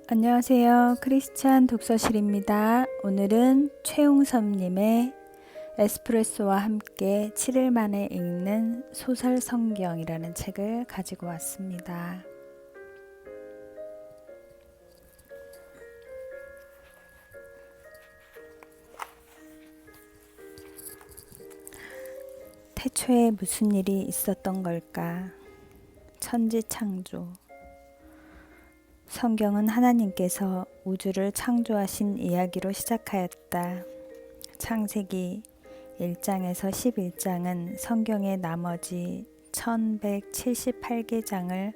안녕하세요. 크리스찬 독서실입니다. 오늘은 최웅섭님의 에스프레소와 함께 7일 만에 읽는 소설 성경이라는 책을 가지고 왔습니다. 태초에 무슨 일이 있었던 걸까? 천지창조. 성경은 하나님께서 우주를 창조하신 이야기로 시작하였다. 창세기 1장에서 11장은 성경의 나머지 1178개 장을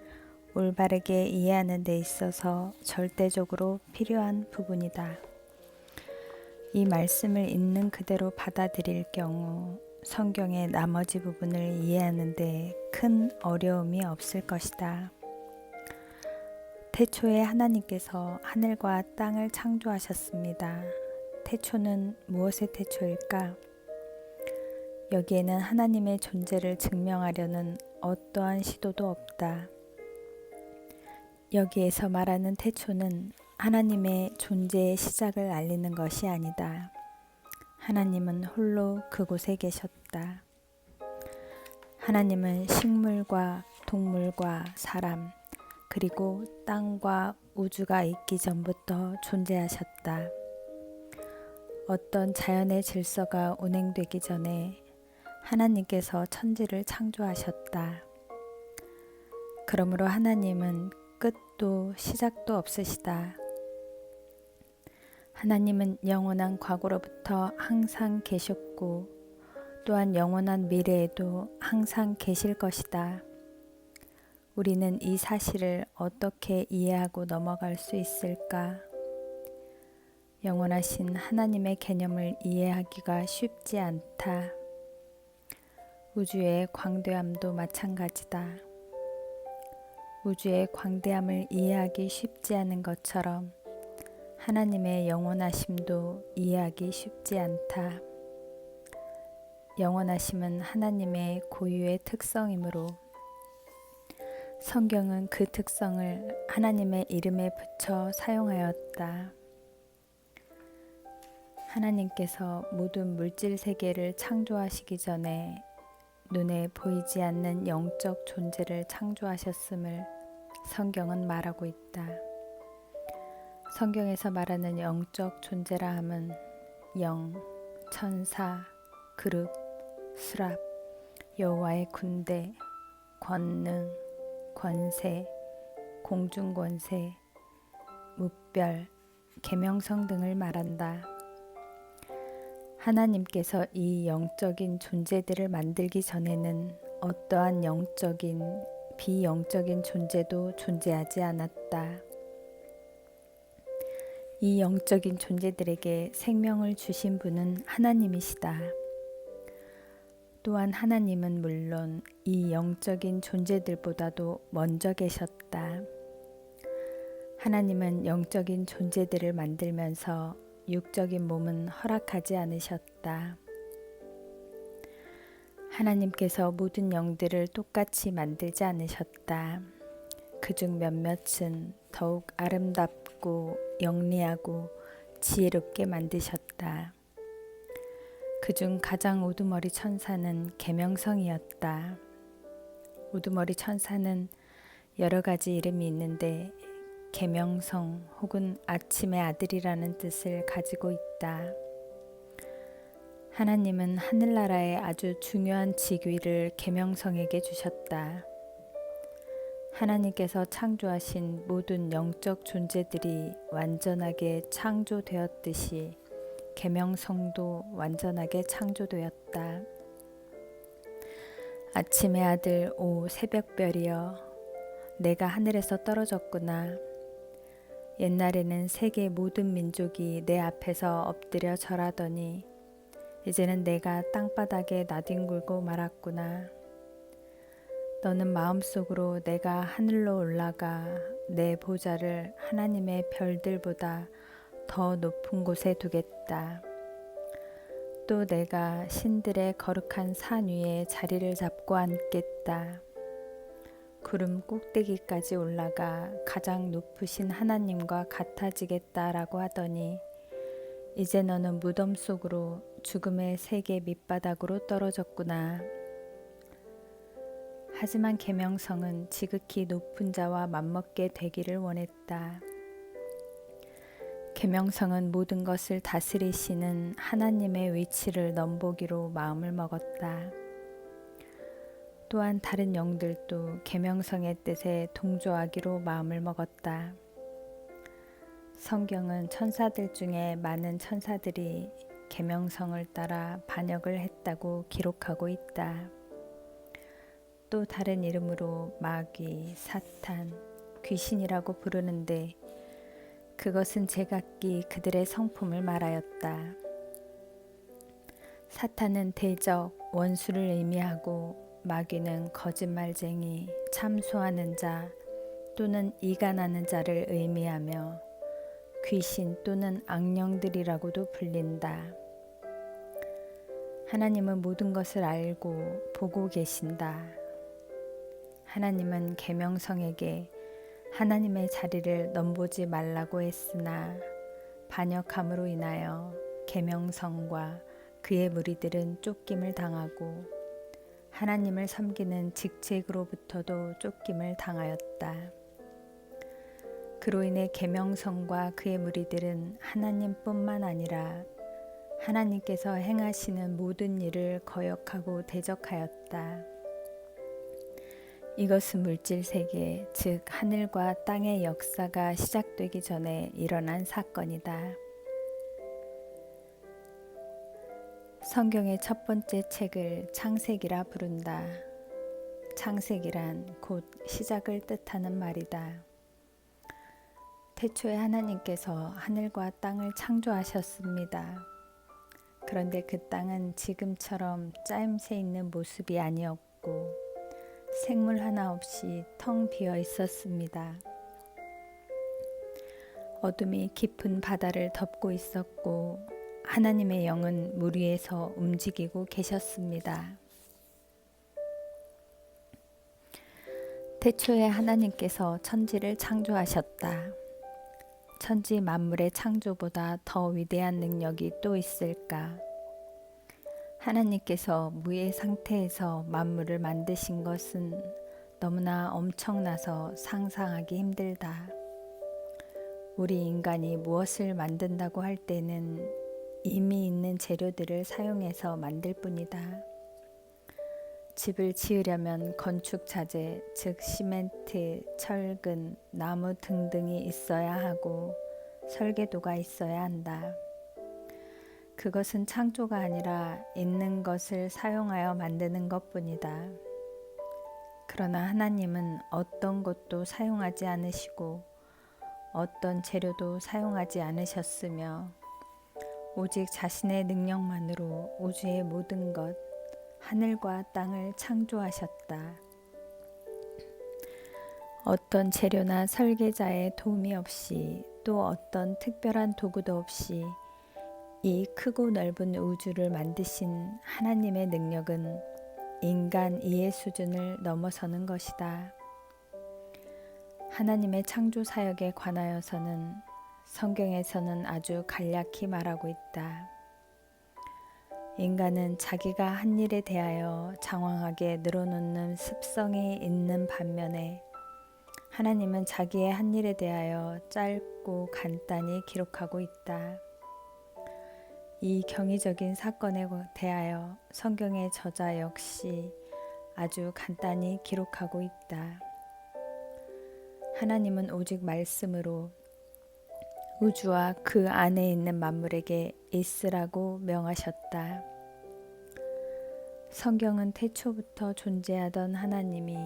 올바르게 이해하는 데 있어서 절대적으로 필요한 부분이다. 이 말씀을 있는 그대로 받아들일 경우 성경의 나머지 부분을 이해하는 데 큰 어려움이 없을 것이다. 태초에 하나님께서 하늘과 땅을 창조하셨습니다. 태초는 무엇의 태초일까? 여기에는 하나님의 존재를 증명하려는 어떠한 시도도 없다. 여기에서 말하는 태초는 하나님의 존재의 시작을 알리는 것이 아니다. 하나님은 홀로 그곳에 계셨다. 하나님은 식물과 동물과 사람, 그리고 땅과 우주가 있기 전부터 존재하셨다. 어떤 자연의 질서가 운행되기 전에 하나님께서 천지를 창조하셨다. 그러므로 하나님은 끝도 시작도 없으시다. 하나님은 영원한 과거로부터 항상 계셨고 또한 영원한 미래에도 항상 계실 것이다. 우리는 이 사실을 어떻게 이해하고 넘어갈 수 있을까? 영원하신 하나님의 개념을 이해하기가 쉽지 않다. 우주의 광대함도 마찬가지다. 우주의 광대함을 이해하기 쉽지 않은 것처럼 하나님의 영원하심도 이해하기 쉽지 않다. 영원하심은 하나님의 고유의 특성이므로 성경은 그 특성을 하나님의 이름에 붙여 사용하였다. 하나님께서 모든 물질 세계를 창조하시기 전에 눈에 보이지 않는 영적 존재를 창조하셨음을 성경은 말하고 있다. 성경에서 말하는 영적 존재라 함은 영, 천사, 그룹, 수랍, 여호와의 군대, 권능, 권세, 공중권세, 무별, 계명성 등을 말한다. 하나님께서 이 영적인 존재들을 만들기 전에는 어떠한 영적인, 비영적인 존재도 존재하지 않았다. 이 영적인 존재들에게 생명을 주신 분은 하나님이시다. 또한 하나님은 물론 이 영적인 존재들보다도 먼저 계셨다. 하나님은 영적인 존재들을 만들면서 육적인 몸은 허락하지 않으셨다. 하나님께서 모든 영들을 똑같이 만들지 않으셨다. 그중 몇몇은 더욱 아름답고 영리하고 지혜롭게 만드셨다. 그중 가장 우두머리 천사는 계명성이었다. 우두머리 천사는 여러 가지 이름이 있는데 계명성 혹은 아침의 아들이라는 뜻을 가지고 있다. 하나님은 하늘나라의 아주 중요한 직위를 계명성에게 주셨다. 하나님께서 창조하신 모든 영적 존재들이 완전하게 창조되었듯이 계명성도 완전하게 창조되었다. 아침의 아들 오 새벽별이여 내가 하늘에서 떨어졌구나. 옛날에는 세계 모든 민족이 내 앞에서 엎드려 절하더니 이제는 내가 땅바닥에 나뒹굴고 말았구나. 너는 마음속으로 내가 하늘로 올라가 내 보좌를 하나님의 별들보다 더 높은 곳에 두겠다. 또 내가 신들의 거룩한 산 위에 자리를 잡고 앉겠다. 구름 꼭대기까지 올라가 가장 높으신 하나님과 같아지겠다라고 하더니 이제 너는 무덤 속으로 죽음의 세계 밑바닥으로 떨어졌구나. 하지만 계명성은 지극히 높은 자와 맞먹게 되기를 원했다. 계명성은 모든 것을 다스리시는 하나님의 위치를 넘보기로 마음을 먹었다. 또한 다른 영들도 계명성의 뜻에 동조하기로 마음을 먹었다. 성경은 천사들 중에 많은 천사들이 계명성을 따라 반역을 했다고 기록하고 있다. 또 다른 이름으로 마귀, 사탄, 귀신이라고 부르는데 그것은 제각기 그들의 성품을 말하였다. 사탄은 대적, 원수를 의미하고 마귀는 거짓말쟁이, 참소하는 자 또는 이간하는 자를 의미하며 귀신 또는 악령들이라고도 불린다. 하나님은 모든 것을 알고 보고 계신다. 하나님은 계명성에게 하나님의 자리를 넘보지 말라고 했으나 반역함으로 인하여 계명성과 그의 무리들은 쫓김을 당하고 하나님을 섬기는 직책으로부터도 쫓김을 당하였다. 그로 인해 계명성과 그의 무리들은 하나님뿐만 아니라 하나님께서 행하시는 모든 일을 거역하고 대적하였다. 이것은 물질 세계, 즉 하늘과 땅의 역사가 시작되기 전에 일어난 사건이다. 성경의 첫 번째 책을 창세기라 부른다. 창세기란 곧 시작을 뜻하는 말이다. 태초에 하나님께서 하늘과 땅을 창조하셨습니다. 그런데 그 땅은 지금처럼 짜임새 있는 모습이 아니었고 생물 하나 없이 텅 비어 있었습니다. 어둠이 깊은 바다를 덮고 있었고 하나님의 영은 물 위에서 움직이고 계셨습니다. 태초에 하나님께서 천지를 창조하셨다. 천지 만물의 창조보다 더 위대한 능력이 또 있을까? 하나님께서 무의 상태에서 만물을 만드신 것은 너무나 엄청나서 상상하기 힘들다. 우리 인간이 무엇을 만든다고 할 때는 이미 있는 재료들을 사용해서 만들 뿐이다. 집을 지으려면 건축 자재, 즉 시멘트, 철근, 나무 등등이 있어야 하고 설계도가 있어야 한다. 그것은 창조가 아니라 있는 것을 사용하여 만드는 것뿐이다. 그러나 하나님은 어떤 것도 사용하지 않으시고 어떤 재료도 사용하지 않으셨으며 오직 자신의 능력만으로 우주의 모든 것, 하늘과 땅을 창조하셨다. 어떤 재료나 설계자의 도움이 없이 또 어떤 특별한 도구도 없이 이 크고 넓은 우주를 만드신 하나님의 능력은 인간 이해 수준을 넘어서는 것이다. 하나님의 창조 사역에 관하여서는 성경에서는 아주 간략히 말하고 있다. 인간은 자기가 한 일에 대하여 장황하게 늘어놓는 습성이 있는 반면에 하나님은 자기의 한 일에 대하여 짧고 간단히 기록하고 있다. 이 경이적인 사건에 대하여 성경의 저자 역시 아주 간단히 기록하고 있다. 하나님은 오직 말씀으로 우주와 그 안에 있는 만물에게 있으라고 명하셨다. 성경은 태초부터 존재하던 하나님이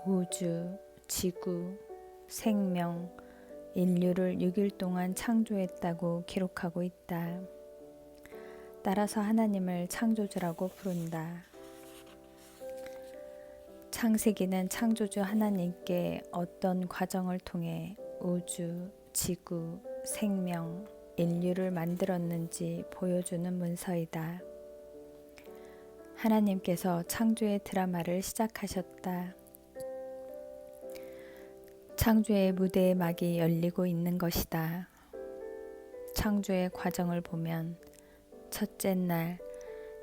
우주, 지구, 생명, 인류를 6일 동안 창조했다고 기록하고 있다. 따라서 하나님을 창조주라고 부른다. 창세기는 창조주 하나님께 어떤 과정을 통해 우주, 지구, 생명, 인류를 만들었는지 보여주는 문서이다. 하나님께서 창조의 드라마를 시작하셨다. 창조의 무대의 막이 열리고 있는 것이다. 창조의 과정을 보면 첫째 날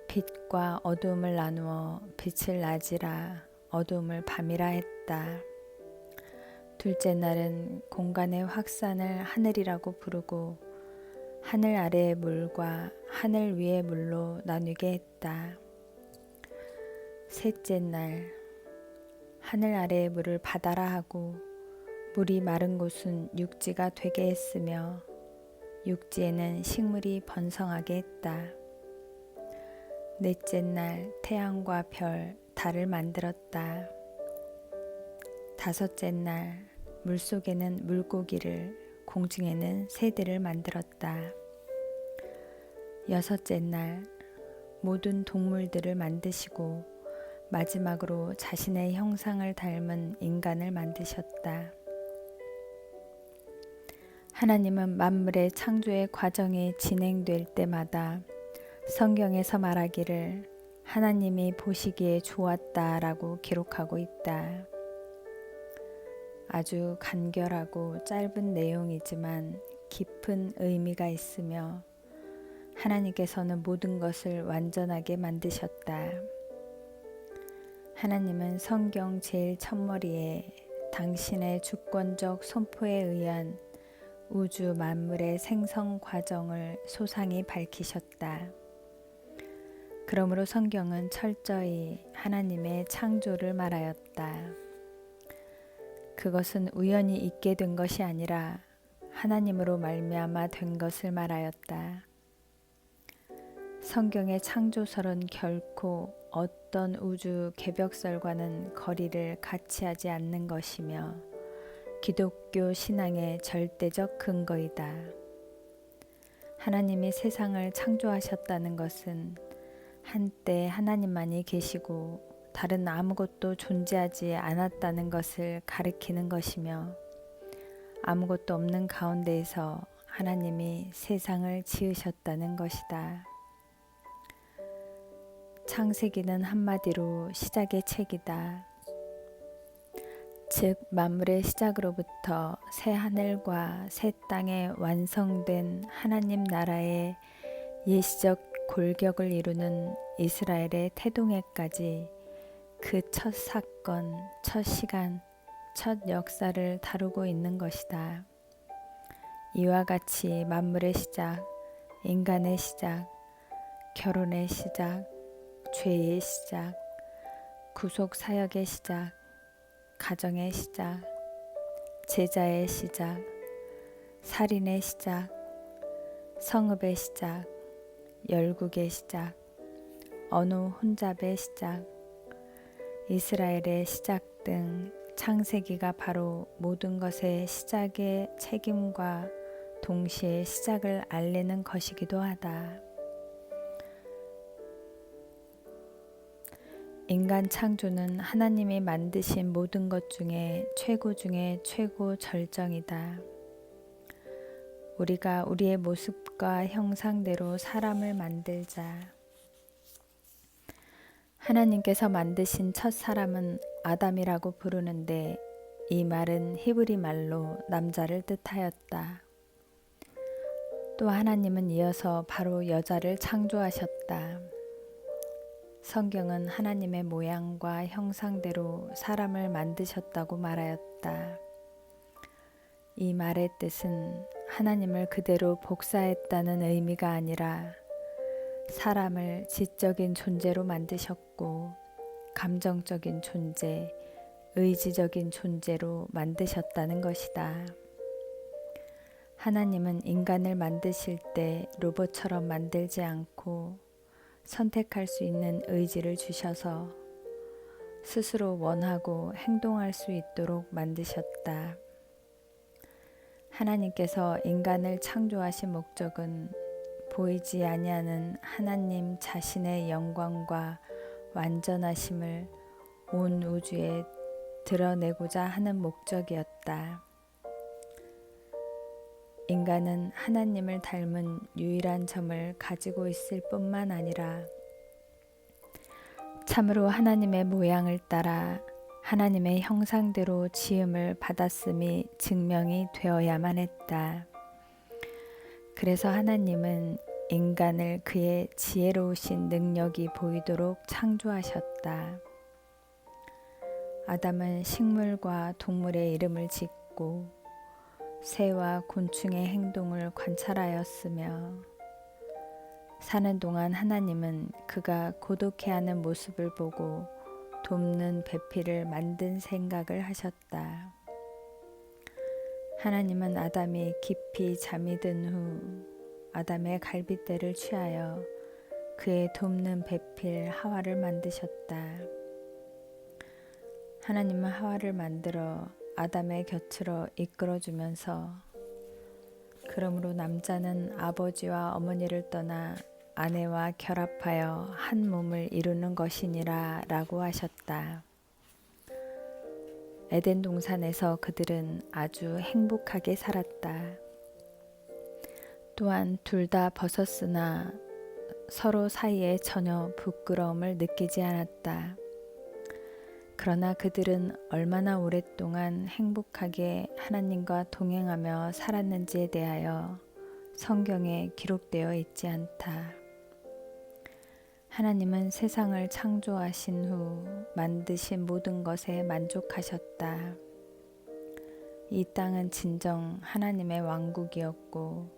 빛과 어두움을 나누어 빛을 낮이라 어두움을 밤이라 했다. 둘째 날은 공간의 확산을 하늘이라고 부르고 하늘 아래의 물과 하늘 위의 물로 나누게 했다. 셋째 날 하늘 아래의 물을 바다라 하고 물이 마른 곳은 육지가 되게 했으며 육지에는 식물이 번성하게 했다. 넷째 날 태양과 별, 달을 만들었다. 다섯째 날 물속에는 물고기를, 공중에는 새들을 만들었다. 여섯째 날 모든 동물들을 만드시고 마지막으로 자신의 형상을 닮은 인간을 만드셨다. 하나님은 만물의 창조의 과정이 진행될 때마다 성경에서 말하기를 하나님이 보시기에 좋았다라고 기록하고 있다. 아주 간결하고 짧은 내용이지만 깊은 의미가 있으며 하나님께서는 모든 것을 완전하게 만드셨다. 하나님은 성경 제일 첫머리에 당신의 주권적 선포에 의한 우주 만물의 생성 과정을 소상히 밝히셨다. 그러므로 성경은 철저히 하나님의 창조를 말하였다. 그것은 우연히 있게 된 것이 아니라 하나님으로 말미암아 된 것을 말하였다. 성경의 창조설은 결코 어떤 우주 개벽설과는 거리를 같이 하지 않는 것이며 기독교 신앙의 절대적 근거이다. 하나님이 세상을 창조하셨다는 것은 한때 하나님만이 계시고 다른 아무것도 존재하지 않았다는 것을 가리키는 것이며 아무것도 없는 가운데에서 하나님이 세상을 지으셨다는 것이다. 창세기는 한마디로 시작의 책이다. 즉 만물의 시작으로부터 새 하늘과 새 땅에 완성된 하나님 나라의 예시적 골격을 이루는 이스라엘의 태동해까지 그 첫 사건, 첫 시간, 첫 역사를 다루고 있는 것이다. 이와 같이 만물의 시작, 인간의 시작, 결혼의 시작, 죄의 시작, 구속 사역의 시작, 가정의 시작, 제자의 시작, 살인의 시작, 성읍의 시작, 열국의 시작, 어느 혼잡의 시작, 이스라엘의 시작 등 창세기가 바로 모든 것의 시작의 책임과 동시에 시작을 알리는 것이기도 하다. 인간 창조는 하나님이 만드신 모든 것 중에 최고 중에 최고 절정이다. 우리가 우리의 모습과 형상대로 사람을 만들자. 하나님께서 만드신 첫 사람은 아담이라고 부르는데 이 말은 히브리 말로 남자를 뜻하였다. 또 하나님은 이어서 바로 여자를 창조하셨다. 성경은 하나님의 모양과 형상대로 사람을 만드셨다고 말하였다. 이 말의 뜻은 하나님을 그대로 복사했다는 의미가 아니라 사람을 지적인 존재로 만드셨고 감정적인 존재, 의지적인 존재로 만드셨다는 것이다. 하나님은 인간을 만드실 때 로봇처럼 만들지 않고 선택할 수 있는 의지를 주셔서 스스로 원하고 행동할 수 있도록 만드셨다. 하나님께서 인간을 창조하신 목적은 보이지 아니하는 하나님 자신의 영광과 완전하심을 온 우주에 드러내고자 하는 목적이었다. 인간은 하나님을 닮은 유일한 점을 가지고 있을 뿐만 아니라 참으로 하나님의 모양을 따라 하나님의 형상대로 지음을 받았음이 증명이 되어야만 했다. 그래서 하나님은 인간을 그의 지혜로우신 능력이 보이도록 창조하셨다. 아담은 식물과 동물의 이름을 짓고 새와 곤충의 행동을 관찰하였으며 사는 동안 하나님은 그가 고독해하는 모습을 보고 돕는 배필을 만든 생각을 하셨다. 하나님은 아담이 깊이 잠이 든 후 아담의 갈빗대를 취하여 그의 돕는 배필 하와를 만드셨다. 하나님은 하와를 만들어 아담의 곁으로 이끌어주면서 그러므로 남자는 아버지와 어머니를 떠나 아내와 결합하여 한 몸을 이루는 것이니라 라고 하셨다. 에덴 동산에서 그들은 아주 행복하게 살았다. 또한 둘 다 벗었으나 서로 사이에 전혀 부끄러움을 느끼지 않았다. 그러나 그들은 얼마나 오랫동안 행복하게 하나님과 동행하며 살았는지에 대하여 성경에 기록되어 있지 않다. 하나님은 세상을 창조하신 후 만드신 모든 것에 만족하셨다. 이 땅은 진정 하나님의 왕국이었고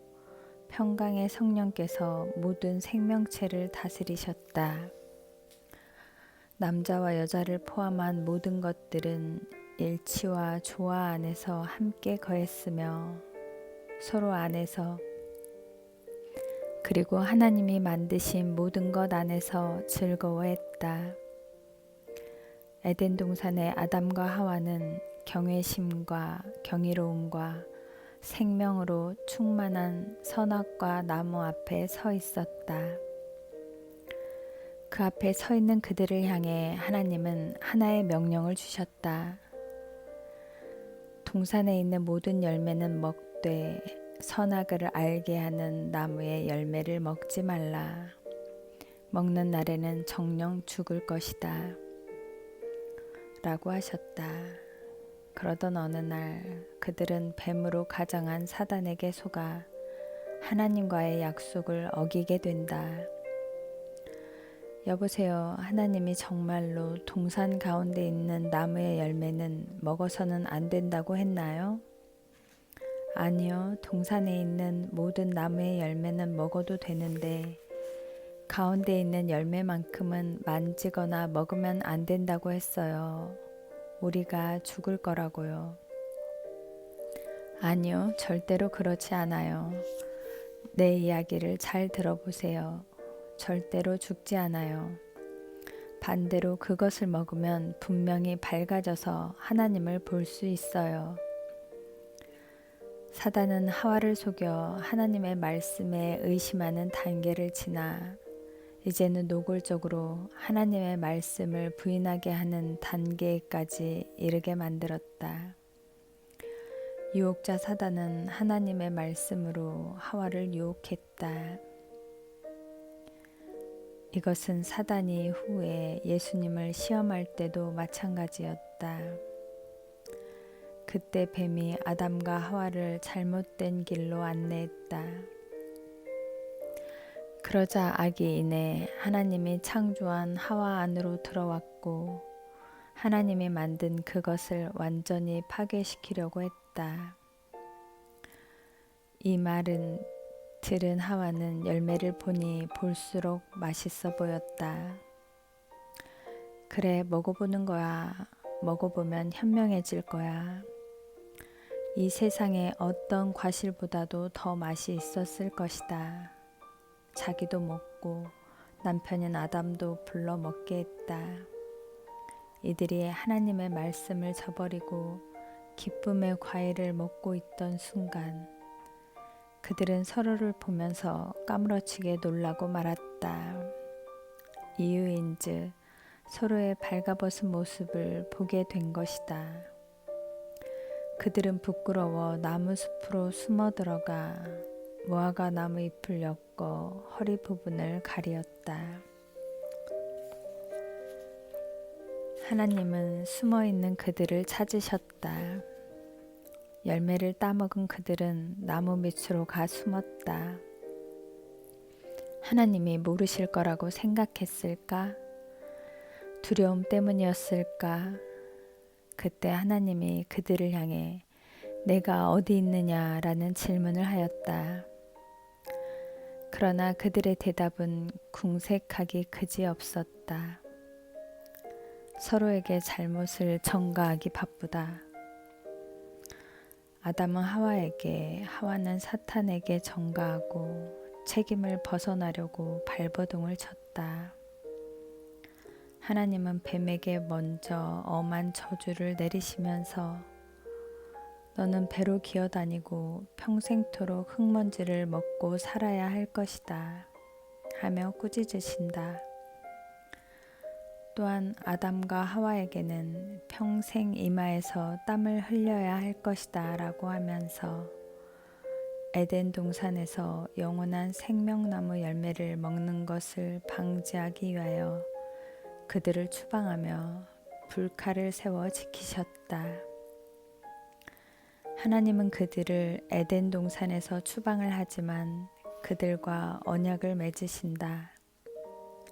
평강의 성령께서 모든 생명체를 다스리셨다. 남자와 여자를 포함한 모든 것들은 일치와 조화 안에서 함께 거했으며 서로 안에서 그리고 하나님이 만드신 모든 것 안에서 즐거워했다. 에덴 동산의 아담과 하와는 경외심과 경이로움과 생명으로 충만한 선악과 나무 앞에 서 있었다. 그 앞에 서 있는 그들을 향해 하나님은 하나의 명령을 주셨다. 동산에 있는 모든 열매는 먹되 선악을 알게 하는 나무의 열매를 먹지 말라. 먹는 날에는 정녕 죽을 것이다. 라고 하셨다. 그러던 어느 날 그들은 뱀으로 가장한 사단에게 속아 하나님과의 약속을 어기게 된다. 여보세요. 하나님이 정말로 동산 가운데 있는 나무의 열매는 먹어서는 안 된다고 했나요? 아니요. 동산에 있는 모든 나무의 열매는 먹어도 되는데 가운데 있는 열매만큼은 만지거나 먹으면 안 된다고 했어요. 우리가 죽을 거라고요. 아니요. 절대로 그렇지 않아요. 내 이야기를 잘 들어보세요. 절대로 죽지 않아요. 반대로 그것을 먹으면 분명히 밝아져서 하나님을 볼 수 있어요. 사단은 하와를 속여 하나님의 말씀에 의심하는 단계를 지나 이제는 노골적으로 하나님의 말씀을 부인하게 하는 단계까지 이르게 만들었다. 유혹자 사단은 하나님의 말씀으로 하와를 유혹했다. 이것은 사단이 후에 예수님을 시험할 때도 마찬가지였다. 그때 뱀이 아담과 하와를 잘못된 길로 안내했다. 그러자 악이 인해 하나님이 창조한 하와 안으로 들어왔고 하나님이 만든 그것을 완전히 파괴시키려고 했다. 이 말은 들은 하와는 열매를 보니 볼수록 맛있어 보였다. 그래, 먹어보는 거야. 먹어보면 현명해질 거야. 이 세상에 어떤 과실보다도 더 맛이 있었을 것이다. 자기도 먹고 남편인 아담도 불러 먹게 했다. 이들이 하나님의 말씀을 저버리고 기쁨의 과일을 먹고 있던 순간 그들은 서로를 보면서 까무러치게 놀라고 말았다. 이유인즉 서로의 발가벗은 모습을 보게 된 것이다. 그들은 부끄러워 나무 숲으로 숨어 들어가 무화과 나무 잎을 엮어 허리 부분을 가리었다. 하나님은 숨어 있는 그들을 찾으셨다. 열매를 따먹은 그들은 나무 밑으로 가 숨었다. 하나님이 모르실 거라고 생각했을까? 두려움 때문이었을까? 그때 하나님이 그들을 향해 내가 어디 있느냐라는 질문을 하였다. 그러나 그들의 대답은 궁색하기 그지없었다. 서로에게 잘못을 전가하기 바쁘다. 아담은 하와에게, 하와는 사탄에게 전가하고 책임을 벗어나려고 발버둥을 쳤다. 하나님은 뱀에게 먼저 엄한 저주를 내리시면서 너는 배로 기어다니고 평생토록 흙먼지를 먹고 살아야 할 것이다 하며 꾸짖으신다. 또한 아담과 하와에게는 평생 이마에서 땀을 흘려야 할 것이다 라고 하면서 에덴 동산에서 영원한 생명나무 열매를 먹는 것을 방지하기 위하여 그들을 추방하며 불칼을 세워 지키셨다. 하나님은 그들을 에덴 동산에서 추방을 하지만 그들과 언약을 맺으신다.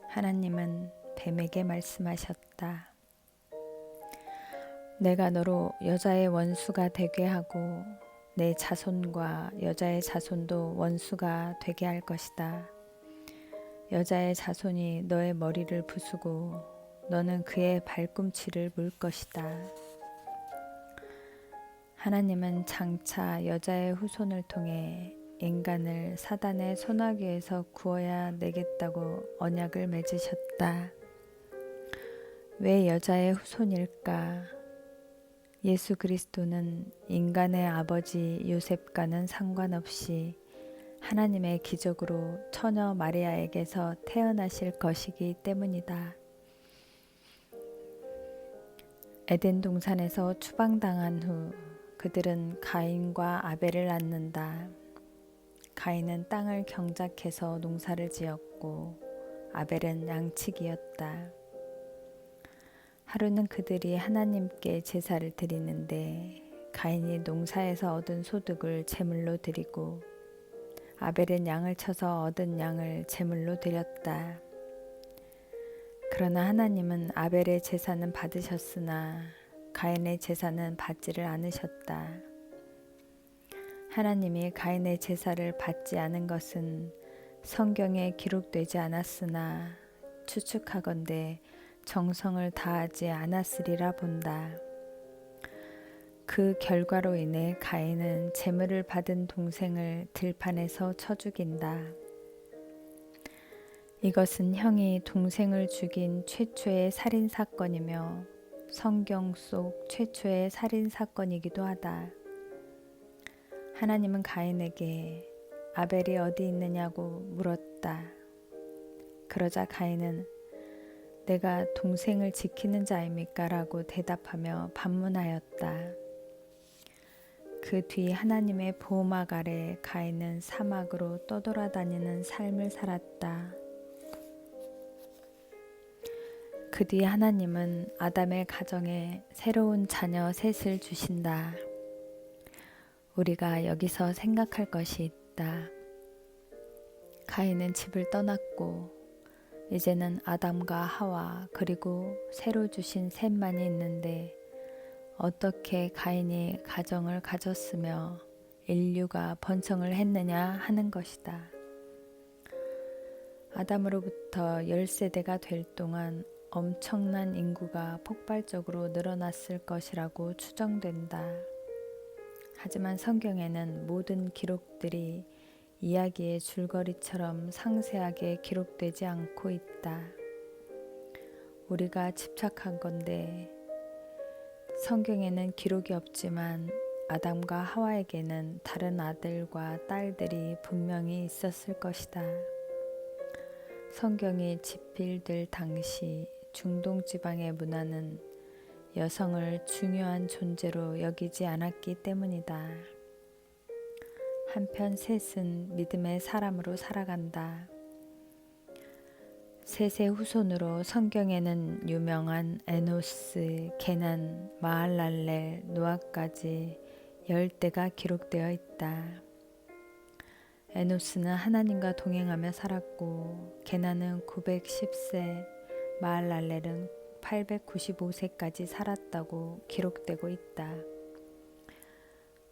하나님은 뱀에게 말씀하셨다. 내가 너로 여자의 원수가 되게 하고 내 자손과 여자의 자손도 원수가 되게 할 것이다. 여자의 자손이 너의 머리를 부수고 너는 그의 발꿈치를 물 것이다. 하나님은 장차 여자의 후손을 통해 인간을 사단의 손아귀에서 구워야 내겠다고 언약을 맺으셨다. 왜 여자의 후손일까? 예수 그리스도는 인간의 아버지 요셉과는 상관없이 하나님의 기적으로 처녀 마리아에게서 태어나실 것이기 때문이다. 에덴 동산에서 추방당한 후 그들은 가인과 아벨을 낳는다. 가인은 땅을 경작해서 농사를 지었고 아벨은 양치기였다. 하루는 그들이 하나님께 제사를 드리는데 가인이 농사에서 얻은 소득을 제물로 드리고 아벨은 양을 쳐서 얻은 양을 제물로 드렸다. 그러나 하나님은 아벨의 제사는 받으셨으나 가인의 제사는 받지를 않으셨다. 하나님이 가인의 제사를 받지 않은 것은 성경에 기록되지 않았으나 추측하건대 정성을 다하지 않았으리라 본다. 그 결과로 인해 가인은 제물을 받은 동생을 들판에서 쳐 죽인다. 이것은 형이 동생을 죽인 최초의 살인사건이며 성경 속 최초의 살인사건이기도 하다. 하나님은 가인에게 아벨이 어디 있느냐고 물었다. 그러자 가인은 내가 동생을 지키는 자입니까? 라고 대답하며 반문하였다. 그 뒤 하나님의 보호막 아래 가인은 사막으로 떠돌아다니는 삶을 살았다. 그 뒤 하나님은 아담의 가정에 새로운 자녀 셋을 주신다. 우리가 여기서 생각할 것이 있다. 가인은 집을 떠났고 이제는 아담과 하와 그리고 새로 주신 셋만이 있는데 어떻게 가인이 가정을 가졌으며 인류가 번성을 했느냐 하는 것이다. 아담으로부터 10세대가 될 동안 엄청난 인구가 폭발적으로 늘어났을 것이라고 추정된다. 하지만 성경에는 모든 기록들이 이야기의 줄거리처럼 상세하게 기록되지 않고 있다. 우리가 집착한 건데 성경에는 기록이 없지만 아담과 하와에게는 다른 아들과 딸들이 분명히 있었을 것이다. 성경이 집필될 당시 중동 지방의 문화는 여성을 중요한 존재로 여기지 않았기 때문이다. 한편 셋은 믿음의 사람으로 살아간다. 셋의 후손으로 성경에는 유명한 에노스, 게난, 마할랄렐, 노아까지 10대가 기록되어 있다. 에노스는 하나님과 동행하며 살았고 게난은 910세, 마할랄렐은 895세까지 살았다고 기록되고 있다.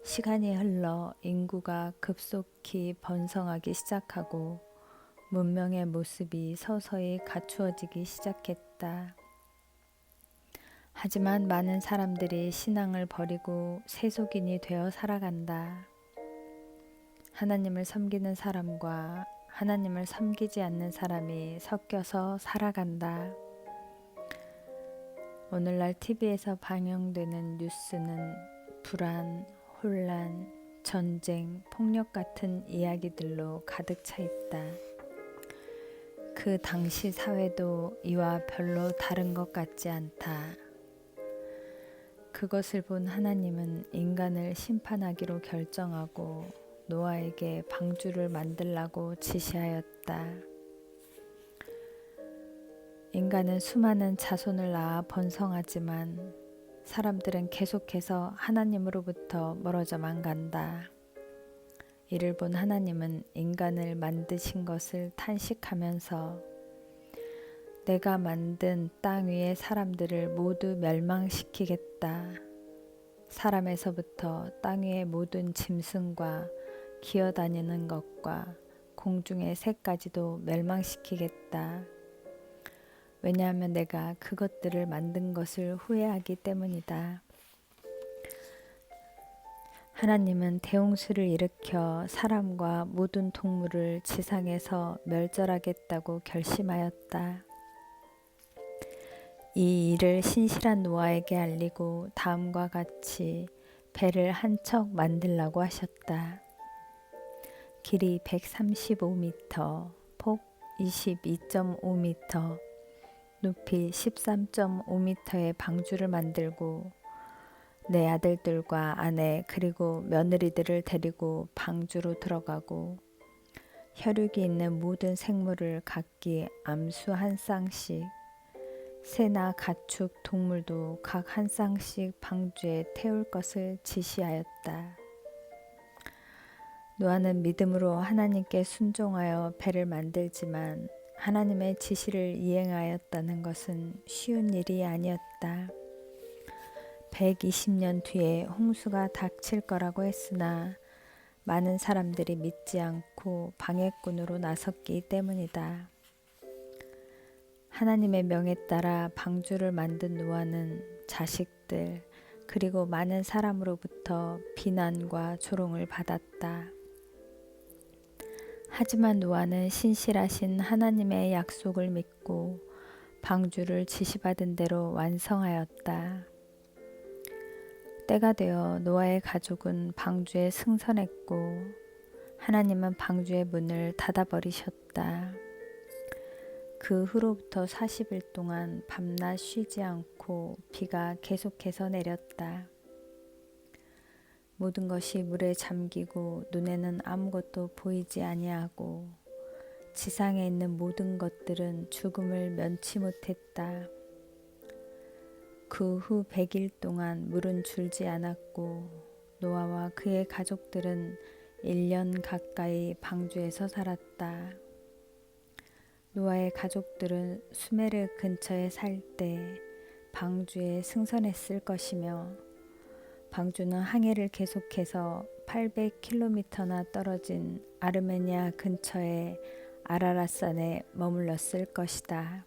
시간이 흘러 인구가 급속히 번성하기 시작하고 문명의 모습이 서서히 갖추어지기 시작했다. 하지만 많은 사람들이 신앙을 버리고 세속인이 되어 살아간다. 하나님을 섬기는 사람과 하나님을 섬기지 않는 사람이 섞여서 살아간다. 오늘날 TV에서 방영되는 뉴스는 불안, 혼란, 전쟁, 폭력 같은 이야기들로 가득 차 있다. 그 당시 사회도 이와 별로 다른 것 같지 않다. 그것을 본 하나님은 인간을 심판하기로 결정하고 노아에게 방주를 만들라고 지시하였다. 인간은 수많은 자손을 낳아 번성하지만 사람들은 계속해서 하나님으로부터 멀어져만 간다. 이를 본 하나님은 인간을 만드신 것을 탄식하면서 내가 만든 땅 위의 사람들을 모두 멸망시키겠다. 사람에서부터 땅 위의 모든 짐승과 기어다니는 것과 공중의 새까지도 멸망시키겠다. 왜냐하면 내가 그것들을 만든 것을 후회하기 때문이다. 하나님은 대홍수를 일으켜 사람과 모든 동물을 지상에서 멸절하겠다고 결심하였다. 이 일을 신실한 노아에게 알리고 다음과 같이 배를 한 척 만들라고 하셨다. 길이 135m, 폭 22.5m, 높이 13.5m의 방주를 만들고 내 아들들과 아내 그리고 며느리들을 데리고 방주로 들어가고 혈육이 있는 모든 생물을 각기 암수 한 쌍씩, 새나 가축 동물도 각 한 쌍씩 방주에 태울 것을 지시하였다. 노아는 믿음으로 하나님께 순종하여 배를 만들지만 하나님의 지시를 이행하였다는 것은 쉬운 일이 아니었다. 120년 뒤에 홍수가 닥칠 거라고 했으나 많은 사람들이 믿지 않고 방해꾼으로 나섰기 때문이다. 하나님의 명에 따라 방주를 만든 노아는 자식들 그리고 많은 사람으로부터 비난과 조롱을 받았다. 하지만 노아는 신실하신 하나님의 약속을 믿고 방주를 지시받은 대로 완성하였다. 때가 되어 노아의 가족은 방주에 승선했고 하나님은 방주의 문을 닫아버리셨다. 그 후로부터 40일 동안 밤낮 쉬지 않고 비가 계속해서 내렸다. 모든 것이 물에 잠기고 눈에는 아무것도 보이지 아니하고 지상에 있는 모든 것들은 죽음을 면치 못했다. 그 후 100일 동안 물은 줄지 않았고 노아와 그의 가족들은 1년 가까이 방주에서 살았다. 노아의 가족들은 수메르 근처에 살 때 방주에 승선했을 것이며 방주는 항해를 계속해서 800km나 떨어진 아르메니아 근처의 아라랏산에 머물렀을 것이다.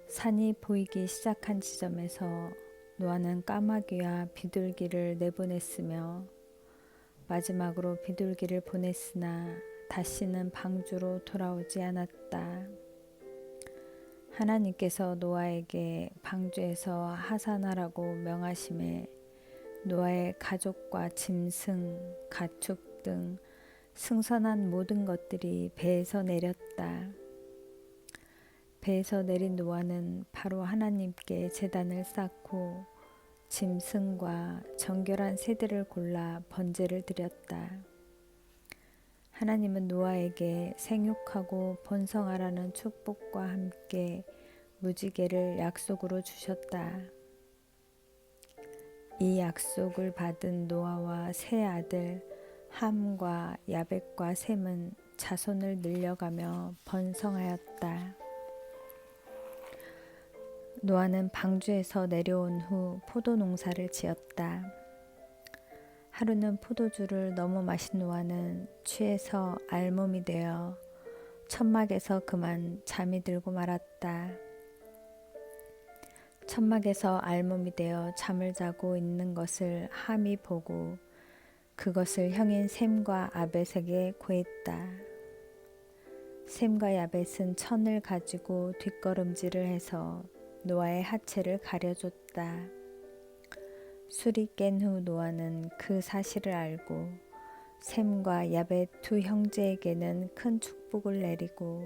산이 보이기 시작한 지점에서 노아는 까마귀와 비둘기를 내보냈으며 마지막으로 비둘기를 보냈으나 다시는 방주로 돌아오지 않았다. 하나님께서 노아에게 방주에서 하산하라고 명하심에 노아의 가족과 짐승, 가축 등 승선한 모든 것들이 배에서 내렸다. 배에서 내린 노아는 바로 하나님께 제단을 쌓고 짐승과 정결한 새들을 골라 번제를 드렸다. 하나님은 노아에게 생육하고 번성하라는 축복과 함께 무지개를 약속으로 주셨다. 이 약속을 받은 노아와 세 아들 함과 야벳과 셈은 자손을 늘려가며 번성하였다. 노아는 방주에서 내려온 후 포도 농사를 지었다. 하루는 포도주를 너무 마신 노아는 취해서 알몸이 되어 천막에서 그만 잠이 들고 말았다. 천막에서 알몸이 되어 잠을 자고 있는 것을 함이 보고 그것을 형인 셈과 야벳에게 고했다. 셈과 야벳은 천을 가지고 뒷걸음질을 해서 노아의 하체를 가려줬다. 술이 깬 후 노아는 그 사실을 알고 셈과 야벳 두 형제에게는 큰 축복을 내리고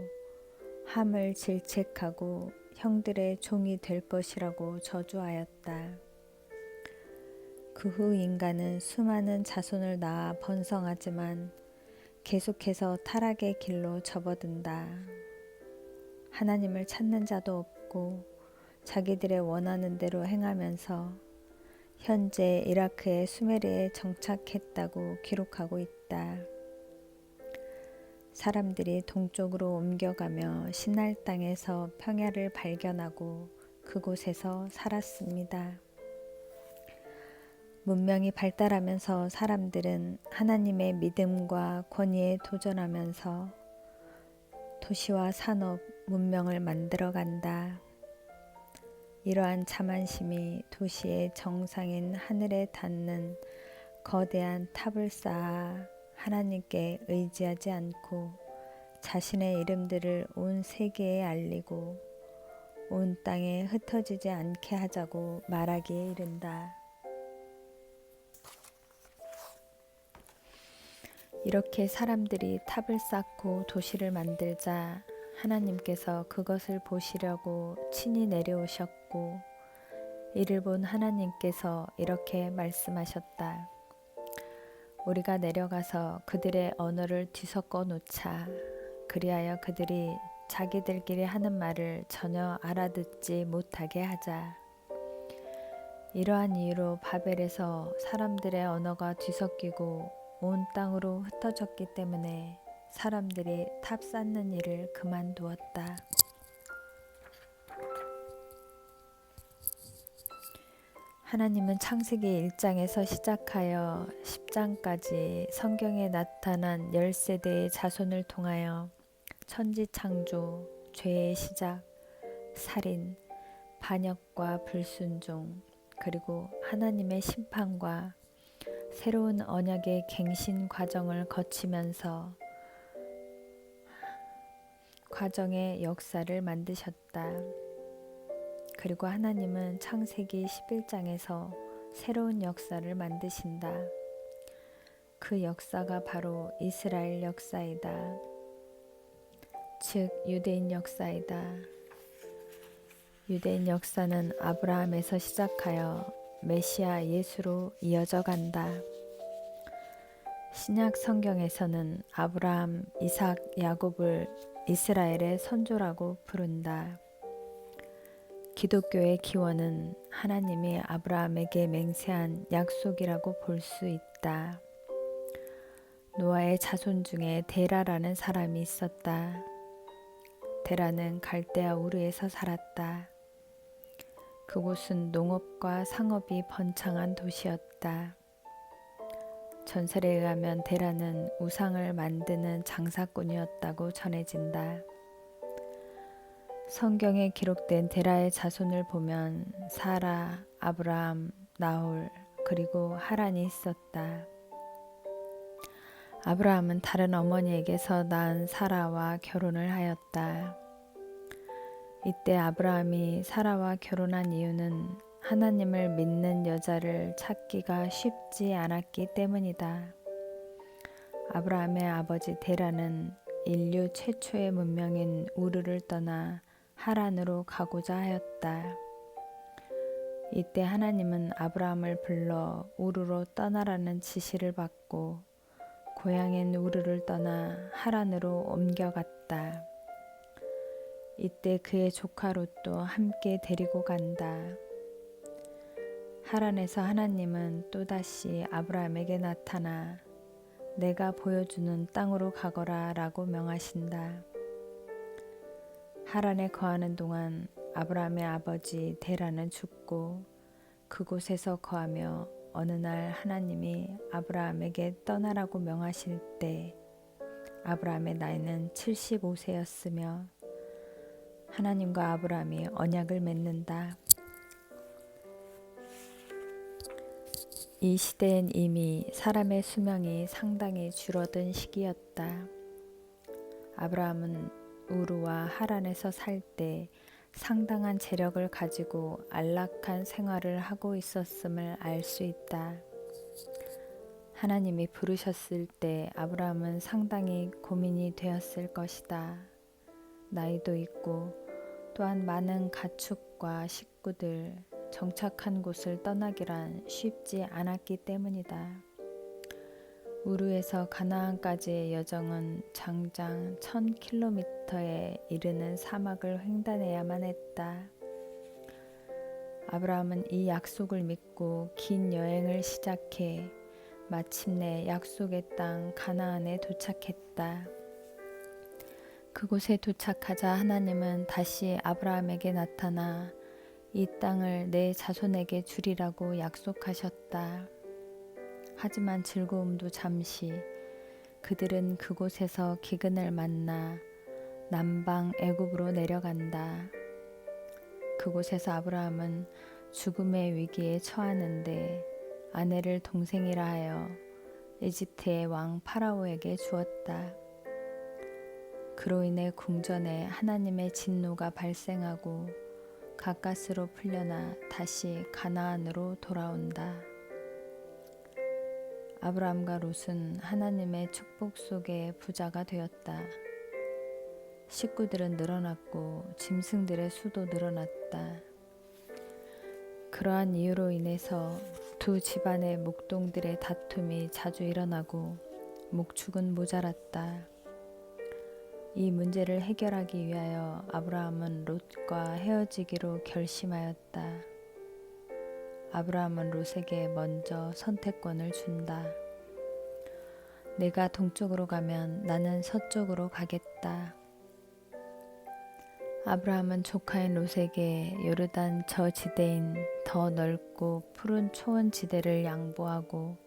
함을 질책하고 형들의 종이 될 것이라고 저주하였다. 그 후 인간은 수많은 자손을 낳아 번성하지만 계속해서 타락의 길로 접어든다. 하나님을 찾는 자도 없고 자기들의 원하는 대로 행하면서 현재 이라크의 수메르에 정착했다고 기록하고 있다. 사람들이 동쪽으로 옮겨가며 신할 땅에서 평야를 발견하고 그곳에서 살았습니다. 문명이 발달하면서 사람들은 하나님의 믿음과 권위에 도전하면서 도시와 산업, 문명을 만들어 간다. 이러한 자만심이 도시의 정상인 하늘에 닿는 거대한 탑을 쌓아 하나님께 의지하지 않고 자신의 이름들을 온 세계에 알리고 온 땅에 흩어지지 않게 하자고 말하기에 이른다. 이렇게 사람들이 탑을 쌓고 도시를 만들자 하나님께서 그것을 보시려고 친히 내려오셨고 이를 본 하나님께서 이렇게 말씀하셨다. 우리가 내려가서 그들의 언어를 뒤섞어 놓자. 그리하여 그들이 자기들끼리 하는 말을 전혀 알아듣지 못하게 하자. 이러한 이유로 바벨에서 사람들의 언어가 뒤섞이고 온 땅으로 흩어졌기 때문에 사람들이 탑 쌓는 일을 그만두었다. 하나님은 창세기 1장에서 시작하여 10장까지 성경에 나타난 10세대의 자손을 통하여 천지창조, 죄의 시작, 살인, 반역과 불순종, 그리고 하나님의 심판과 새로운 언약의 갱신 과정을 거치면서 과정의 역사를 만드셨다. 그리고 하나님은 창세기 11장에서 새로운 역사를 만드신다. 그 역사가 바로 이스라엘 역사이다. 즉 유대인 역사이다. 유대인 역사는 아브라함에서 시작하여 메시아 예수로 이어져 간다. 신약 성경에서는 아브라함, 이삭, 야곱을 이스라엘의 선조라고 부른다. 기독교의 기원은 하나님이 아브라함에게 맹세한 약속이라고 볼 수 있다. 노아의 자손 중에 데라라는 사람이 있었다. 데라는 갈대아 우르에서 살았다. 그곳은 농업과 상업이 번창한 도시였다. 전설에 의하면 데라는 우상을 만드는 장사꾼이었다고 전해진다. 성경에 기록된 데라의 자손을 보면 사라, 아브라함, 나홀, 그리고 하란이 있었다. 아브라함은 다른 어머니에게서 낳은 사라와 결혼을 하였다. 이때 아브라함이 사라와 결혼한 이유는 하나님을 믿는 여자를 찾기가 쉽지 않았기 때문이다. 아브라함의 아버지 데라는 인류 최초의 문명인 우르를 떠나 하란으로 가고자 하였다. 이때 하나님은 아브라함을 불러 우르로 떠나라는 지시를 받고 고향인 우르를 떠나 하란으로 옮겨갔다. 이때 그의 조카 롯도 함께 데리고 간다. 하란에서 하나님은 또다시 아브라함에게 나타나 내가 보여주는 땅으로 가거라 라고 명하신다. 하란에 거하는 동안 아브라함의 아버지 데라는 죽고 그곳에서 거하며 어느 날 하나님이 아브라함에게 떠나라고 명하실 때 아브라함의 나이는 75세였으며 하나님과 아브라함이 언약을 맺는다. 이 시대엔 이미 사람의 수명이 상당히 줄어든 시기였다. 아브라함은 우르와 하란에서 살 때 상당한 재력을 가지고 안락한 생활을 하고 있었음을 알 수 있다. 하나님이 부르셨을 때 아브라함은 상당히 고민이 되었을 것이다. 나이도 있고 또한 많은 가축과 식구들, 정착한 곳을 떠나기란 쉽지 않았기 때문이다. 우르에서 가나안까지의 여정은 장장 1000km에 이르는 사막을 횡단해야만 했다. 아브라함은 이 약속을 믿고 긴 여행을 시작해 마침내 약속의 땅 가나안에 도착했다. 그곳에 도착하자 하나님은 다시 아브라함에게 나타나 이 땅을 내 자손에게 주리라고 약속하셨다. 하지만 즐거움도 잠시, 그들은 그곳에서 기근을 만나 남방 애굽으로 내려간다. 그곳에서 아브라함은 죽음의 위기에 처하는데 아내를 동생이라 하여 이집트의 왕 파라오에게 주었다. 그로 인해 궁전에 하나님의 진노가 발생하고 가까스로 풀려나 다시 가나안으로 돌아온다. 아브라함과 롯은 하나님의 축복 속에 부자가 되었다. 식구들은 늘어났고 짐승들의 수도 늘어났다. 그러한 이유로 인해서 두 집안의 목동들의 다툼이 자주 일어나고 목축은 모자랐다. 이 문제를 해결하기 위하여 아브라함은 롯과 헤어지기로 결심하였다. 아브라함은 롯에게 먼저 선택권을 준다. 내가 동쪽으로 가면 나는 서쪽으로 가겠다. 아브라함은 조카인 롯에게 요르단 저지대인 더 넓고 푸른 초원지대를 양보하고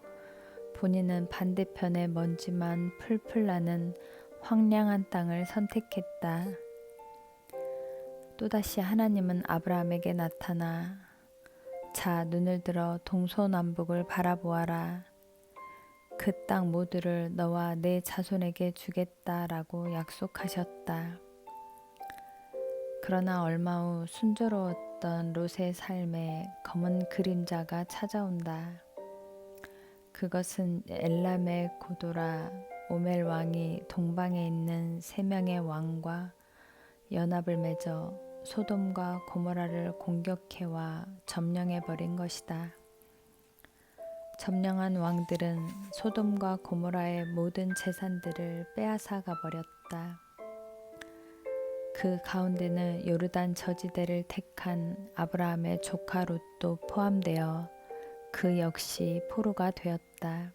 본인은 반대편의 먼지만 풀풀 나는 황량한 땅을 선택했다. 또다시 하나님은 아브라함에게 나타나 자, 눈을 들어 동서남북을 바라보아라. 그 땅 모두를 너와 내 자손에게 주겠다라고 약속하셨다. 그러나 얼마 후 순조로웠던 롯의 삶에 검은 그림자가 찾아온다. 그것은 엘람의 고도라 오멜 왕이 동방에 있는 3명의 왕과 연합을 맺어 소돔과 고모라를 공격해와 점령해버린 것이다. 점령한 왕들은 소돔과 고모라의 모든 재산들을 빼앗아가 버렸다. 그 가운데는 요르단 저지대를 택한 아브라함의 조카 롯도 포함되어 그 역시 포로가 되었다.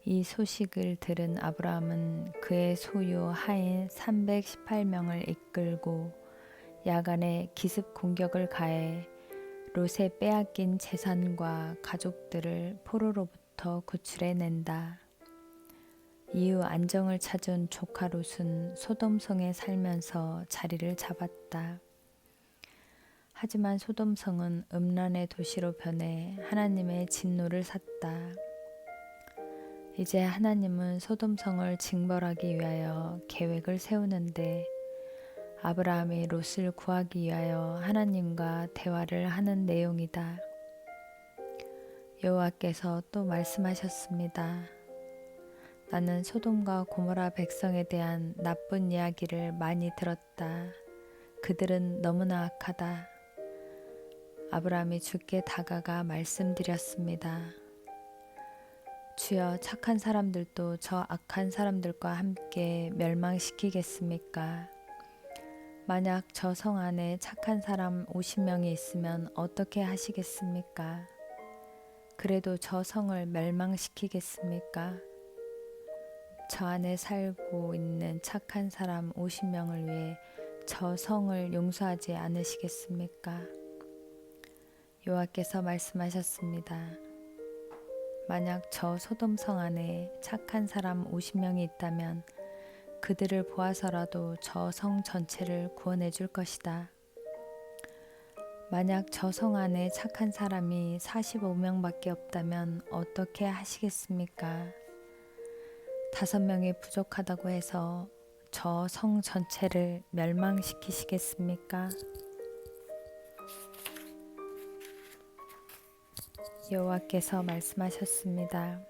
이 소식을 들은 아브라함은 그의 소유 하인 318명을 이끌고 야간에 기습 공격을 가해 롯의 빼앗긴 재산과 가족들을 포로로부터 구출해낸다. 이후 안정을 찾은 조카 롯은 소돔성에 살면서 자리를 잡았다. 하지만 소돔성은 음란의 도시로 변해 하나님의 진노를 샀다. 이제 하나님은 소돔성을 징벌하기 위하여 계획을 세우는데 아브라함이 롯을 구하기 위하여 하나님과 대화를 하는 내용이다. 여호와께서 또 말씀하셨습니다. 나는 소돔과 고모라 백성에 대한 나쁜 이야기를 많이 들었다. 그들은 너무나 악하다. 아브라함이 주께 다가가 말씀드렸습니다. 주여, 착한 사람들도 저 악한 사람들과 함께 멸망시키겠습니까? 만약 저 성 안에 착한 사람 50명이 있으면 어떻게 하시겠습니까? 그래도 저 성을 멸망시키겠습니까? 저 안에 살고 있는 착한 사람 50명을 위해 저 성을 용서하지 않으시겠습니까? 여호와께서 말씀하셨습니다. 만약 저 소돔성 안에 착한 사람 50명이 있다면 그들을 보아서라도 저 성 전체를 구원해 줄 것이다. 만약 저 성 안에 착한 사람이 45명밖에 없다면 어떻게 하시겠습니까? 5명이 부족하다고 해서 저 성 전체를 멸망시키시겠습니까? 여호와께서 말씀하셨습니다.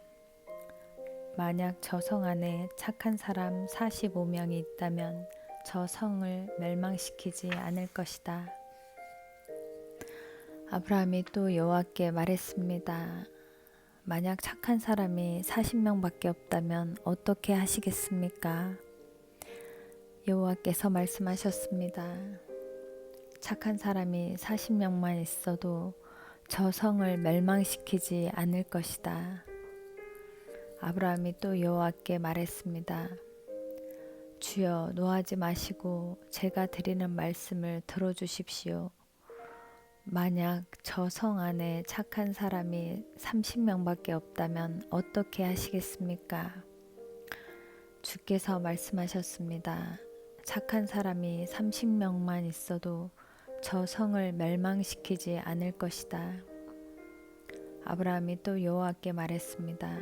만약 저 성 안에 착한 사람 45명이 있다면 저 성을 멸망시키지 않을 것이다. 아브라함이 또 여호와께 말했습니다. 만약 착한 사람이 40명밖에 없다면 어떻게 하시겠습니까? 여호와께서 말씀하셨습니다. 착한 사람이 40명만 있어도 저 성을 멸망시키지 않을 것이다. 아브라함이 또 여호와께 말했습니다. 주여, 노하지 마시고 제가 드리는 말씀을 들어주십시오. 만약 저 성 안에 착한 사람이 30명밖에 없다면 어떻게 하시겠습니까? 주께서 말씀하셨습니다. 착한 사람이 30명만 있어도 저 성을 멸망시키지 않을 것이다. 아브라함이 또 여호와께 말했습니다.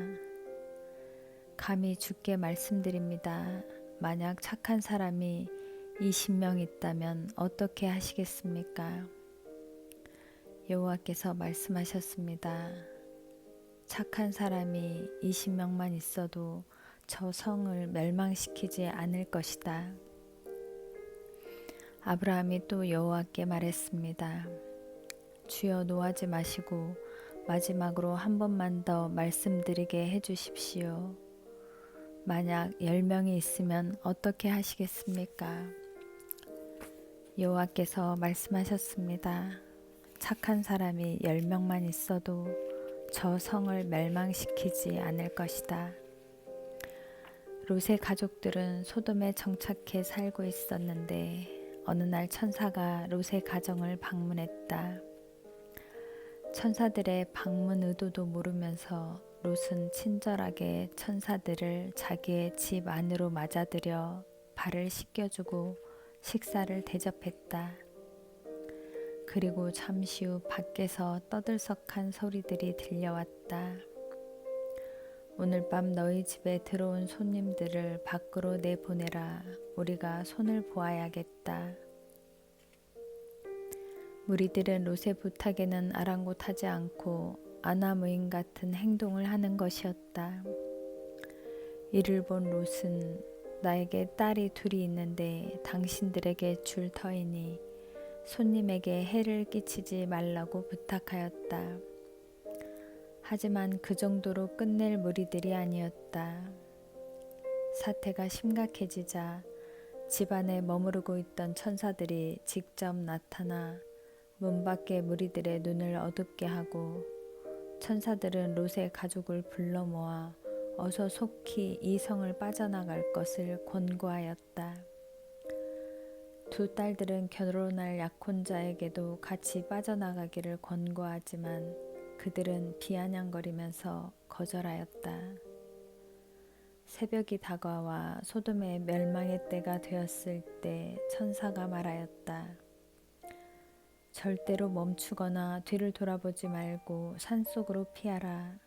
감히 주께 말씀드립니다. 만약 착한 사람이 20명 있다면 어떻게 하시겠습니까? 여호와께서 말씀하셨습니다. 착한 사람이 20명만 있어도 저 성을 멸망시키지 않을 것이다. 아브라함이 또 여호와께 말했습니다. 주여, 노하지 마시고 마지막으로 한 번만 더 말씀드리게 해주십시오. 만약 10명이 있으면 어떻게 하시겠습니까? 여호와께서 말씀하셨습니다. 착한 사람이 10명만 있어도 저 성을 멸망시키지 않을 것이다. 롯의 가족들은 소돔에 정착해 살고 있었는데 어느 날 천사가 롯의 가정을 방문했다. 천사들의 방문 의도도 모르면서 롯은 친절하게 천사들을 자기의 집 안으로 맞아들여 발을 씻겨주고 식사를 대접했다. 그리고 잠시 후 밖에서 떠들썩한 소리들이 들려왔다. 오늘 밤 너희 집에 들어온 손님들을 밖으로 내보내라. 우리가 손을 보아야겠다. 무리들은 롯의 부탁에는 아랑곳하지 않고 아나무인 같은 행동을 하는 것이었다. 이를 본 롯은 나에게 딸이 둘이 있는데 당신들에게 줄 터이니 손님에게 해를 끼치지 말라고 부탁하였다. 하지만 그 정도로 끝낼 무리들이 아니었다. 사태가 심각해지자 집안에 머무르고 있던 천사들이 직접 나타나 문 밖의 무리들의 눈을 어둡게 하고 천사들은 롯의 가족을 불러 모아 어서 속히 이 성을 빠져나갈 것을 권고하였다. 두 딸들은 결혼할 약혼자에게도 같이 빠져나가기를 권고하지만 그들은 비아냥거리면서 거절하였다. 새벽이 다가와 소돔의 멸망의 때가 되었을 때 천사가 말하였다. 절대로 멈추거나 뒤를 돌아보지 말고 산속으로 피하라.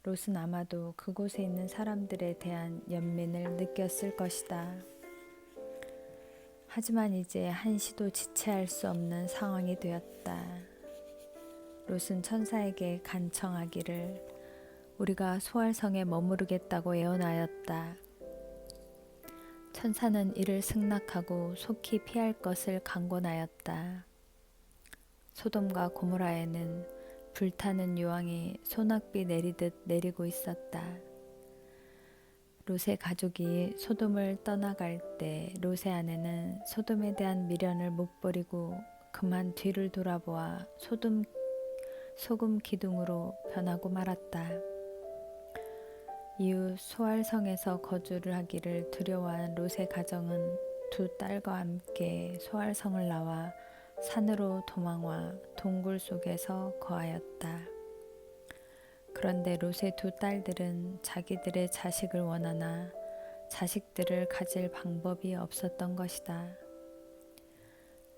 롯은 아마도 그곳에 있는 사람들에 대한 연민을 느꼈을 것이다. 하지만 이제 한시도 지체할 수 없는 상황이 되었다. 롯은 천사에게 간청하기를 우리가 소알성에 머무르겠다고 예언하였다. 천사는 이를 승낙하고 속히 피할 것을 강권하였다. 소돔과 고모라에는 불타는 유황이 소낙비 내리듯 내리고 있었다. 롯의 가족이 소돔을 떠나갈 때 롯의 아내는 소돔에 대한 미련을 못 버리고 그만 뒤를 돌아보아 소금 기둥으로 변하고 말았다. 이후 소알성에서 거주를 하기를 두려워한 롯의 가정은 두 딸과 함께 소알성을 나와 산으로 도망와 동굴 속에서 거하였다. 그런데 롯의 두 딸들은 자기들의 자식을 원하나 자식들을 가질 방법이 없었던 것이다.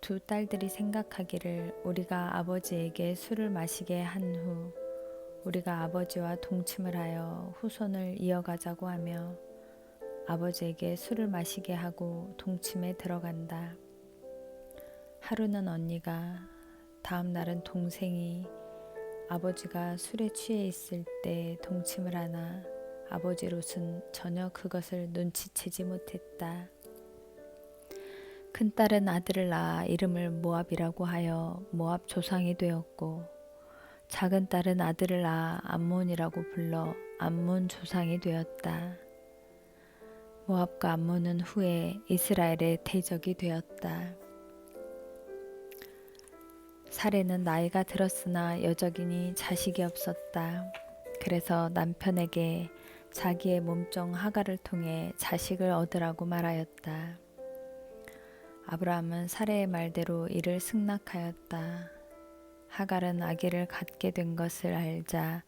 두 딸들이 생각하기를 우리가 아버지에게 술을 마시게 한 후 우리가 아버지와 동침을 하여 후손을 이어가자고 하며 아버지에게 술을 마시게 하고 동침에 들어간다. 하루는 언니가, 다음 날은 동생이 아버지가 술에 취해 있을 때 동침을 하나 아버지 롯은 전혀 그것을 눈치채지 못했다. 큰딸은 아들을 낳아 이름을 모압이라고 하여 모압 조상이 되었고 작은 딸은 아들을 낳아 암몬이라고 불러 암몬 조상이 되었다. 모압과 암몬은 후에 이스라엘의 대적이 되었다. 사레는 나이가 들었으나 여적이니 자식이 없었다. 그래서 남편에게 자기의 몸종 하갈을 통해 자식을 얻으라고 말하였다. 아브라함은 사레의 말대로 이를 승낙하였다. 하갈은 아기를 갖게 된 것을 알자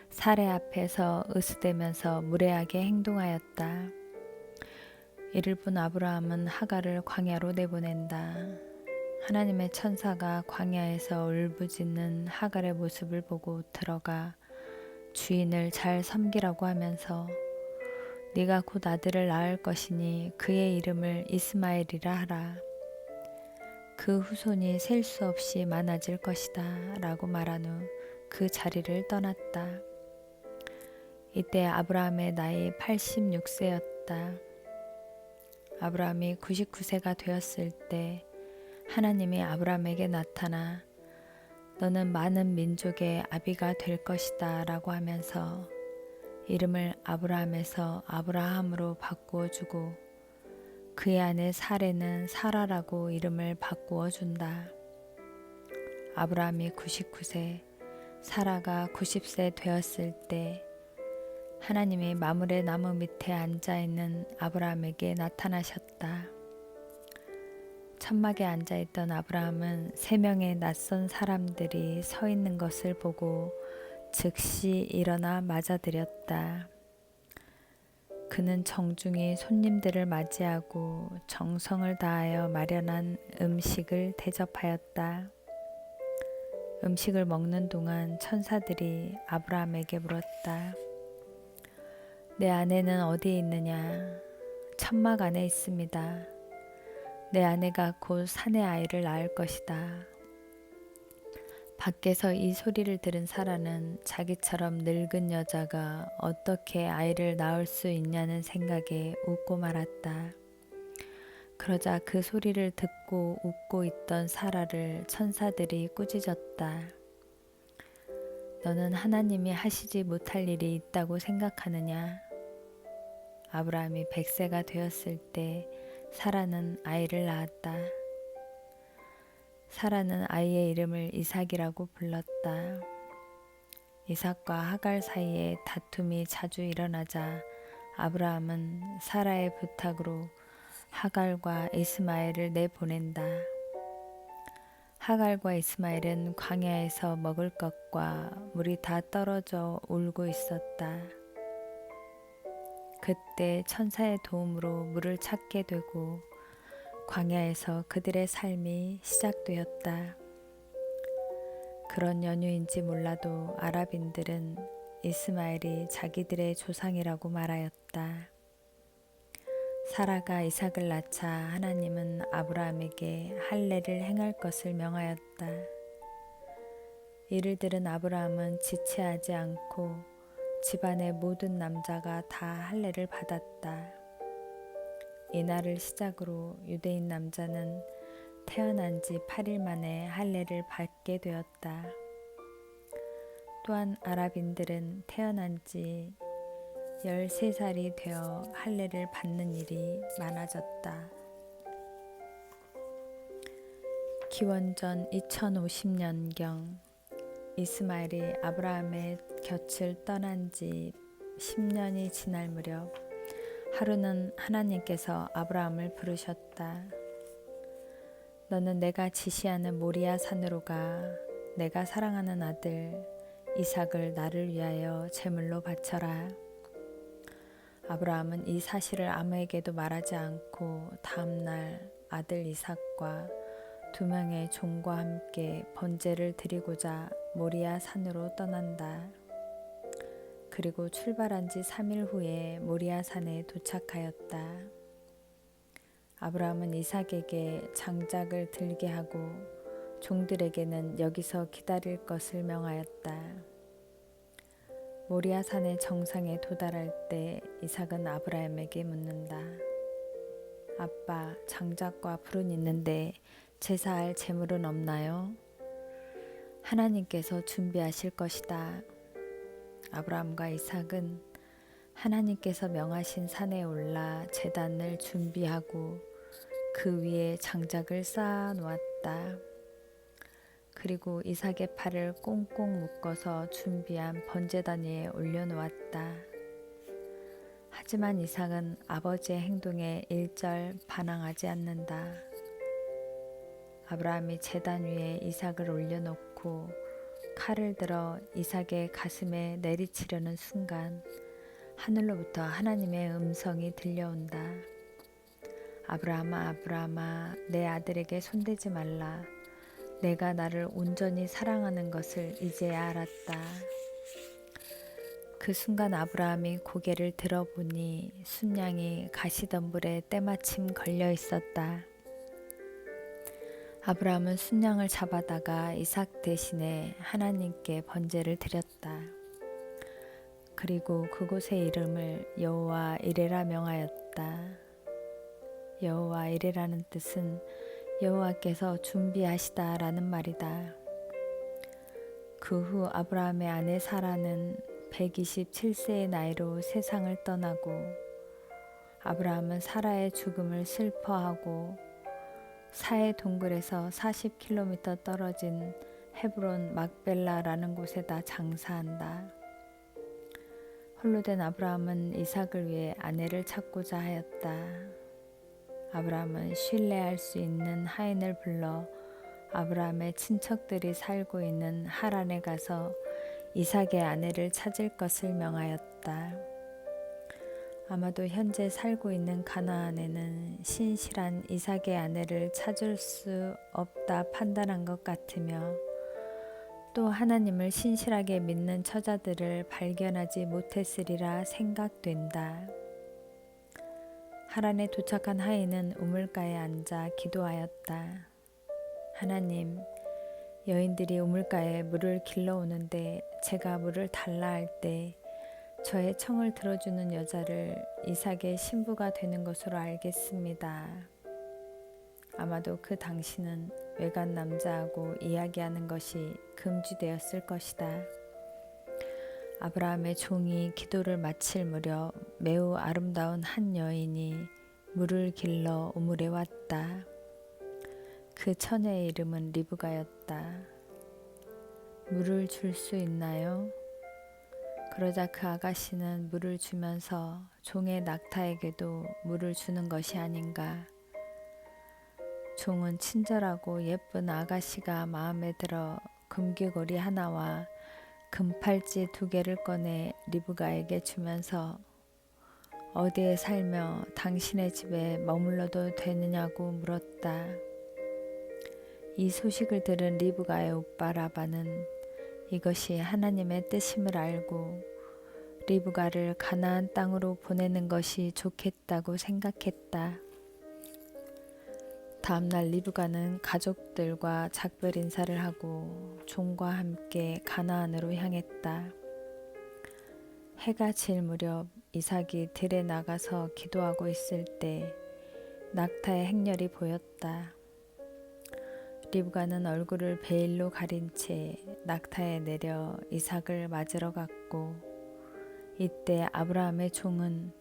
사레 앞에서 으스대면서 무례하게 행동하였다. 이를 본 아브라함은 하갈을 광야로 내보낸다. 하나님의 천사가 광야에서 울부짖는 하갈의 모습을 보고 들어가 주인을 잘 섬기라고 하면서 네가 곧 아들을 낳을 것이니 그의 이름을 이스마엘이라 하라. 그 후손이 셀 수 없이 많아질 것이다 라고 말한 후 그 자리를 떠났다. 이때 아브라함의 나이 86세였다. 아브라함이 99세가 되었을 때 하나님이 아브라함에게 나타나 너는 많은 민족의 아비가 될 것이다 라고 하면서 이름을 아브라함에서 아브라함으로 바꾸어 주고 그의 아내 사레는 사라라고 이름을 바꾸어 준다. 아브라함이 99세, 사라가 90세 되었을 때 하나님이 마므레 나무 밑에 앉아 있는 아브라함에게 나타나셨다. 천막에 앉아 있던 아브라함은 3명의 낯선 사람들이 서 있는 것을 보고 즉시 일어나 맞아들였다. 그는 정중히 손님들을 맞이하고 정성을 다하여 마련한 음식을 대접하였다. 음식을 먹는 동안 천사들이 아브라함에게 물었다. 내 아내는 어디에 있느냐? 천막 안에 있습니다. 내 아내가 곧 사내 아이를 낳을 것이다. 밖에서 이 소리를 들은 사라는 자기처럼 늙은 여자가 어떻게 아이를 낳을 수 있냐는 생각에 웃고 말았다. 그러자 그 소리를 듣고 웃고 있던 사라를 천사들이 꾸짖었다. 너는 하나님이 하시지 못할 일이 있다고 생각하느냐? 아브라함이 100세가 되었을 때 사라는 아이를 낳았다. 사라는 아이의 이름을 이삭이라고 불렀다. 이삭과 하갈 사이에 다툼이 자주 일어나자 아브라함은 사라의 부탁으로 하갈과 이스마엘을 내보낸다. 하갈과 이스마엘은 광야에서 먹을 것과 물이 다 떨어져 울고 있었다. 그때 천사의 도움으로 물을 찾게 되고 광야에서 그들의 삶이 시작되었다. 그런 연유인지 몰라도 아랍인들은 이스마엘이 자기들의 조상이라고 말하였다. 사라가 이삭을 낳자 하나님은 아브라함에게 할례를 행할 것을 명하였다. 이를 들은 아브라함은 지체하지 않고 집안의 모든 남자가 다 할례를 받았다. 이날을 시작으로 유대인 남자는 태어난 지 8일 만에 할례를 받게 되었다. 또한 아랍인들은 태어난 지 13살이 되어 할례를 받는 일이 많아졌다. 기원전 2050년경 이스마엘이 아브라함의 곁을 떠난 지 10년이 지날 무렵 하루는 하나님께서 아브라함을 부르셨다. 너는 내가 지시하는 모리아 산으로 가 내가 사랑하는 아들 이삭을 나를 위하여 제물로 바쳐라. 아브라함은 이 사실을 아무에게도 말하지 않고 다음날 아들 이삭과 2명의 종과 함께 번제를 드리고자 모리아 산으로 떠난다. 그리고 출발한 지 3일 후에 모리아 산에 도착하였다. 아브라함은 이삭에게 장작을 들게 하고 종들에게는 여기서 기다릴 것을 명하였다. 모리아 산의 정상에 도달할 때 이삭은 아브라함에게 묻는다. 아빠, 장작과 불은 있는데 제사할 제물은 없나요? 하나님께서 준비하실 것이다. 아브라함과 이삭은 하나님께서 명하신 산에 올라 제단을 준비하고 그 위에 장작을 쌓아 놓았다. 그리고 이삭의 팔을 꽁꽁 묶어서 준비한 번제단 위에 올려놓았다. 하지만 이삭은 아버지의 행동에 일절 반항하지 않는다. 아브라함이 제단 위에 이삭을 올려놓고 칼을 들어 이삭의 가슴에 내리치려는 순간 하늘로부터 하나님의 음성이 들려온다. 아브라함아, 아브라함아, 내 아들에게 손대지 말라. 내가 나를 온전히 사랑하는 것을 이제야 알았다. 그 순간 아브라함이 고개를 들어보니 순양이 가시덤불에 때마침 걸려 있었다. 아브라함은 순양을 잡아다가 이삭 대신에 하나님께 번제를 드렸다. 그리고 그곳의 이름을 여호와 이레라 명하였다. 여호와 이레라는 뜻은 여호와께서 준비하시다라는 말이다. 그 후 아브라함의 아내 사라는 127세의 나이로 세상을 떠나고 아브라함은 사라의 죽음을 슬퍼하고 사해 동굴에서 40km 떨어진 헤브론 막벨라라는 곳에다 장사한다. 홀로 된 아브라함은 이삭을 위해 아내를 찾고자 하였다. 아브라함은 신뢰할 수 있는 하인을 불러 아브라함의 친척들이 살고 있는 하란에 가서 이삭의 아내를 찾을 것을 명하였다. 아마도 현재 살고 있는 가나안에는 신실한 이삭의 아내를 찾을 수 없다 판단한 것 같으며 또 하나님을 신실하게 믿는 처자들을 발견하지 못했으리라 생각된다. 하란에 도착한 하인은 우물가에 앉아 기도하였다. 하나님, 여인들이 우물가에 물을 길러오는데 제가 물을 달라 할 때 저의 청을 들어주는 여자를 이삭의 신부가 되는 것으로 알겠습니다. 아마도 그 당시는 외간 남자하고 이야기하는 것이 금지되었을 것이다. 아브라함의 종이 기도를 마칠 무렵 매우 아름다운 한 여인이 물을 길러 우물에 왔다. 그 처녀의 이름은 리브가였다. 물을 줄 수 있나요? 그러자 그 아가씨는 물을 주면서 종의 낙타에게도 물을 주는 것이 아닌가. 종은 친절하고 예쁜 아가씨가 마음에 들어 금귀걸이 하나와 금팔찌 2개를 꺼내 리브가에게 주면서 어디에 살며 당신의 집에 머물러도 되느냐고 물었다. 이 소식을 들은 리브가의 오빠 라반은 이것이 하나님의 뜻임을 알고 리브가를 가나안 땅으로 보내는 것이 좋겠다고 생각했다. 다음날 리브가는 가족들과 작별 인사를 하고 종과 함께 가나안으로 향했다. 해가 질 무렵 이삭이 들에 나가서 기도하고 있을 때 낙타의 행렬이 보였다. 리브가는 얼굴을 베일로 가린 채 낙타에 내려 이삭을 맞으러 갔고, 이때 아브라함의 종은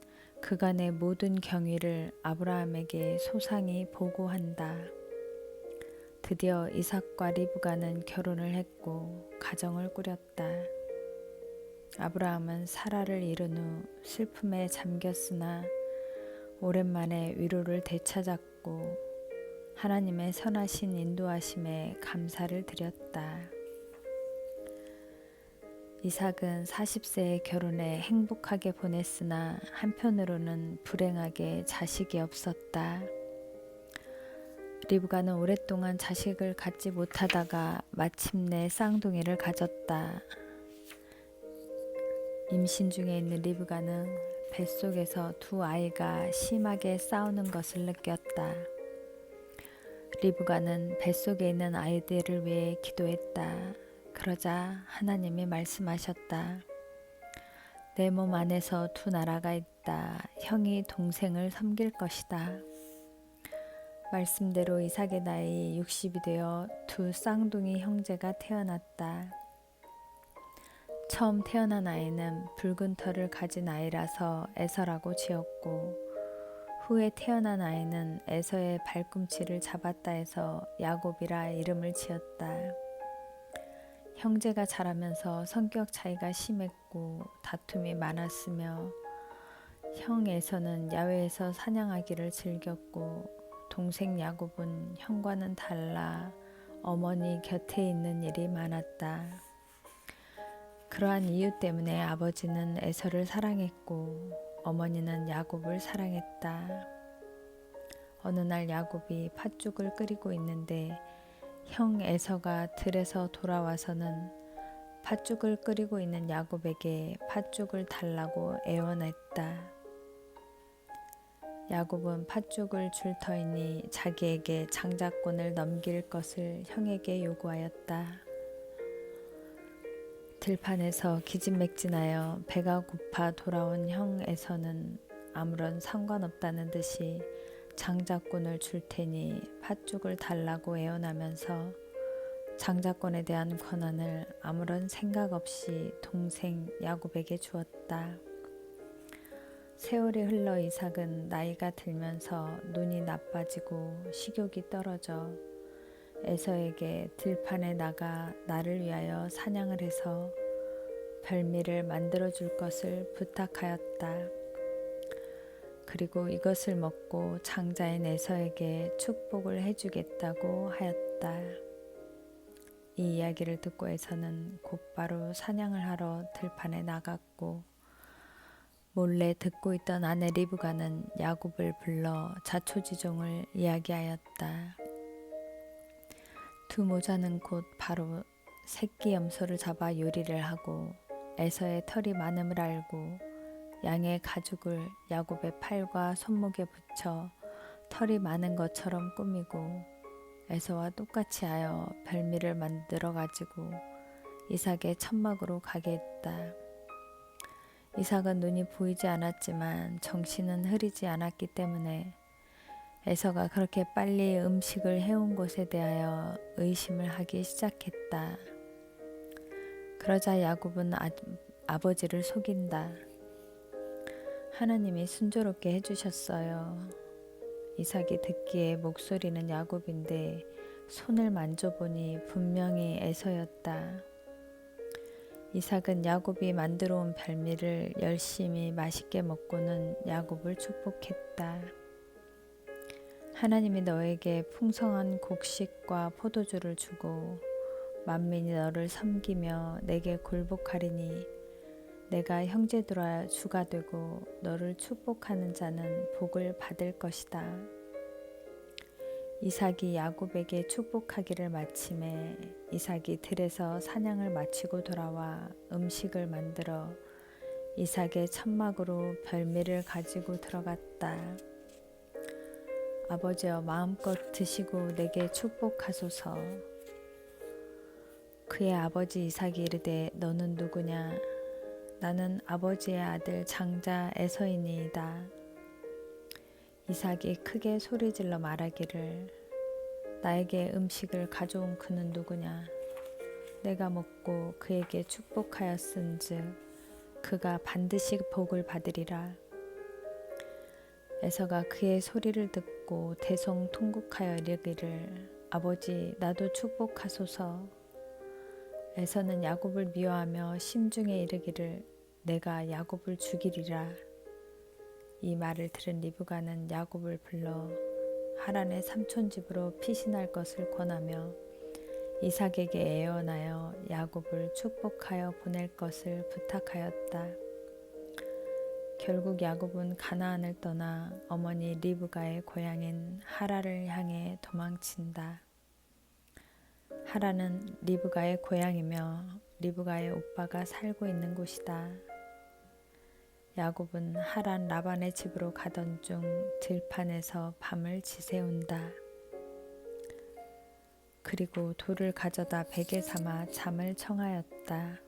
그간의 모든 경위를 아브라함에게 소상히 보고한다. 드디어 이삭과 리브가는 결혼을 했고 가정을 꾸렸다. 아브라함은 사라를 잃은 후 슬픔에 잠겼으나 오랜만에 위로를 되찾았고 하나님의 선하신 인도하심에 감사를 드렸다. 이삭은 40세에 결혼해 행복하게 보냈으나 한편으로는 불행하게 자식이 없었다. 리브가는 오랫동안 자식을 갖지 못하다가 마침내 쌍둥이를 가졌다. 임신 중에 있는 리브가는 뱃속에서 두 아이가 심하게 싸우는 것을 느꼈다. 리브가는 뱃속에 있는 아이들을 위해 기도했다. 그러자 하나님이 말씀하셨다. 내 몸 안에서 두 나라가 있다. 형이 동생을 섬길 것이다. 말씀대로 이삭의 나이 60이 되어 두 쌍둥이 형제가 태어났다. 처음 태어난 아이는 붉은 털을 가진 아이라서 에서라고 지었고, 후에 태어난 아이는 에서의 발꿈치를 잡았다 해서 야곱이라 이름을 지었다. 형제가 자라면서 성격 차이가 심했고 다툼이 많았으며, 형 에서는 야외에서 사냥하기를 즐겼고, 동생 야곱은 형과는 달라 어머니 곁에 있는 일이 많았다. 그러한 이유 때문에 아버지는 에서를 사랑했고 어머니는 야곱을 사랑했다. 어느 날 야곱이 팥죽을 끓이고 있는데 형 에서가 들에서 돌아와서는 팥죽을 끓이고 있는 야곱에게 팥죽을 달라고 애원했다. 야곱은 팥죽을 줄 터이니 자기에게 장자권을 넘길 것을 형에게 요구하였다. 들판에서 기진맥진하여 배가 고파 돌아온 형 에서는 아무런 상관없다는 듯이 장자권을 줄 테니 팥죽을 달라고 애원하면서 장자권에 대한 권한을 아무런 생각 없이 동생 야곱에게 주었다. 세월이 흘러 이삭은 나이가 들면서 눈이 나빠지고 식욕이 떨어져 에서에게 들판에 나가 나를 위하여 사냥을 해서 별미를 만들어 줄 것을 부탁하였다. 그리고 이것을 먹고 장자인 에서에게 축복을 해주겠다고 하였다. 이 이야기를 듣고 에서는 곧바로 사냥을 하러 들판에 나갔고, 몰래 듣고 있던 아내 리브가는 야곱을 불러 자초지종을 이야기하였다. 두 모자는 곧 바로 새끼 염소를 잡아 요리를 하고 에서의 털이 많음을 알고 양의 가죽을 야곱의 팔과 손목에 붙여 털이 많은 것처럼 꾸미고 에서와 똑같이 하여 별미를 만들어 가지고 이삭의 천막으로 가게 했다. 이삭은 눈이 보이지 않았지만 정신은 흐리지 않았기 때문에 에서가 그렇게 빨리 음식을 해온 것에 대하여 의심을 하기 시작했다. 그러자 야곱은 아버지를 속인다. 하나님이 순조롭게 해주셨어요. 이삭이 듣기에 목소리는 야곱인데 손을 만져보니 분명히 에서였다. 이삭은 야곱이 만들어 온 별미를 열심히 맛있게 먹고는 야곱을 축복했다. 하나님이 너에게 풍성한 곡식과 포도주를 주고 만민이 너를 섬기며 내게 굴복하리니 내가 형제들아 주가 되고 너를 축복하는 자는 복을 받을 것이다. 이삭이 야곱에게 축복하기를 마침에 이삭이 들에서 사냥을 마치고 돌아와 음식을 만들어 이삭의 천막으로 별미를 가지고 들어갔다. 아버지여 마음껏 드시고 내게 축복하소서. 그의 아버지 이삭이 이르되 너는 누구냐? 나는 아버지의 아들 장자 에서이니이다. 이삭이 크게 소리질러 말하기를 나에게 음식을 가져온 그는 누구냐? 내가 먹고 그에게 축복하였은즉 그가 반드시 복을 받으리라. 에서가 그의 소리를 듣고 대성통곡하여 이르기를 아버지 나도 축복하소서. 에서는 야곱을 미워하며 심중에 이르기를 내가 야곱을 죽이리라. 이 말을 들은 리브가는 야곱을 불러 하란의 삼촌 집으로 피신할 것을 권하며 이삭에게 애원하여 야곱을 축복하여 보낼 것을 부탁하였다. 결국 야곱은 가나안을 떠나 어머니 리브가의 고향인 하란을 향해 도망친다. 하란은 리브가의 고향이며 리브가의 오빠가 살고 있는 곳이다. 야곱은 하란 라반의 집으로 가던 중 들판에서 밤을 지새운다. 그리고 돌을 가져다 베개 삼아 잠을 청하였다.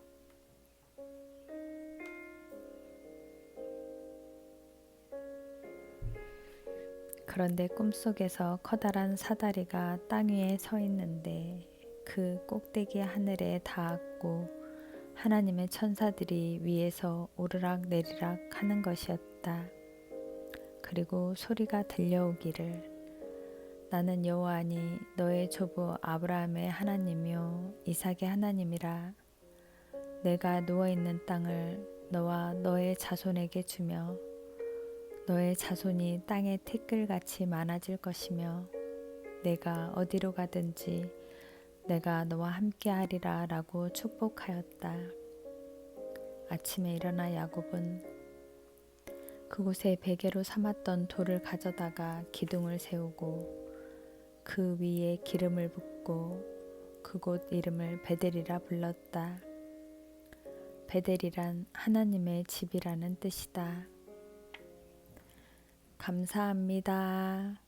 그런데 꿈속에서 커다란 사다리가 땅 위에 서 있는데 그 꼭대기 하늘에 닿았고 하나님의 천사들이 위에서 오르락 내리락 하는 것이었다. 그리고 소리가 들려오기를 나는 여호와니 너의 조부 아브라함의 하나님이요 이삭의 하나님이라. 내가 누워있는 땅을 너와 너의 자손에게 주며 너의 자손이 땅의 티끌같이 많아질 것이며 내가 어디로 가든지 내가 너와 함께하리라 라고 축복하였다. 아침에 일어나 야곱은 그곳에 베개로 삼았던 돌을 가져다가 기둥을 세우고 그 위에 기름을 붓고 그곳 이름을 베델이라 불렀다. 베델이란 하나님의 집이라는 뜻이다. 감사합니다.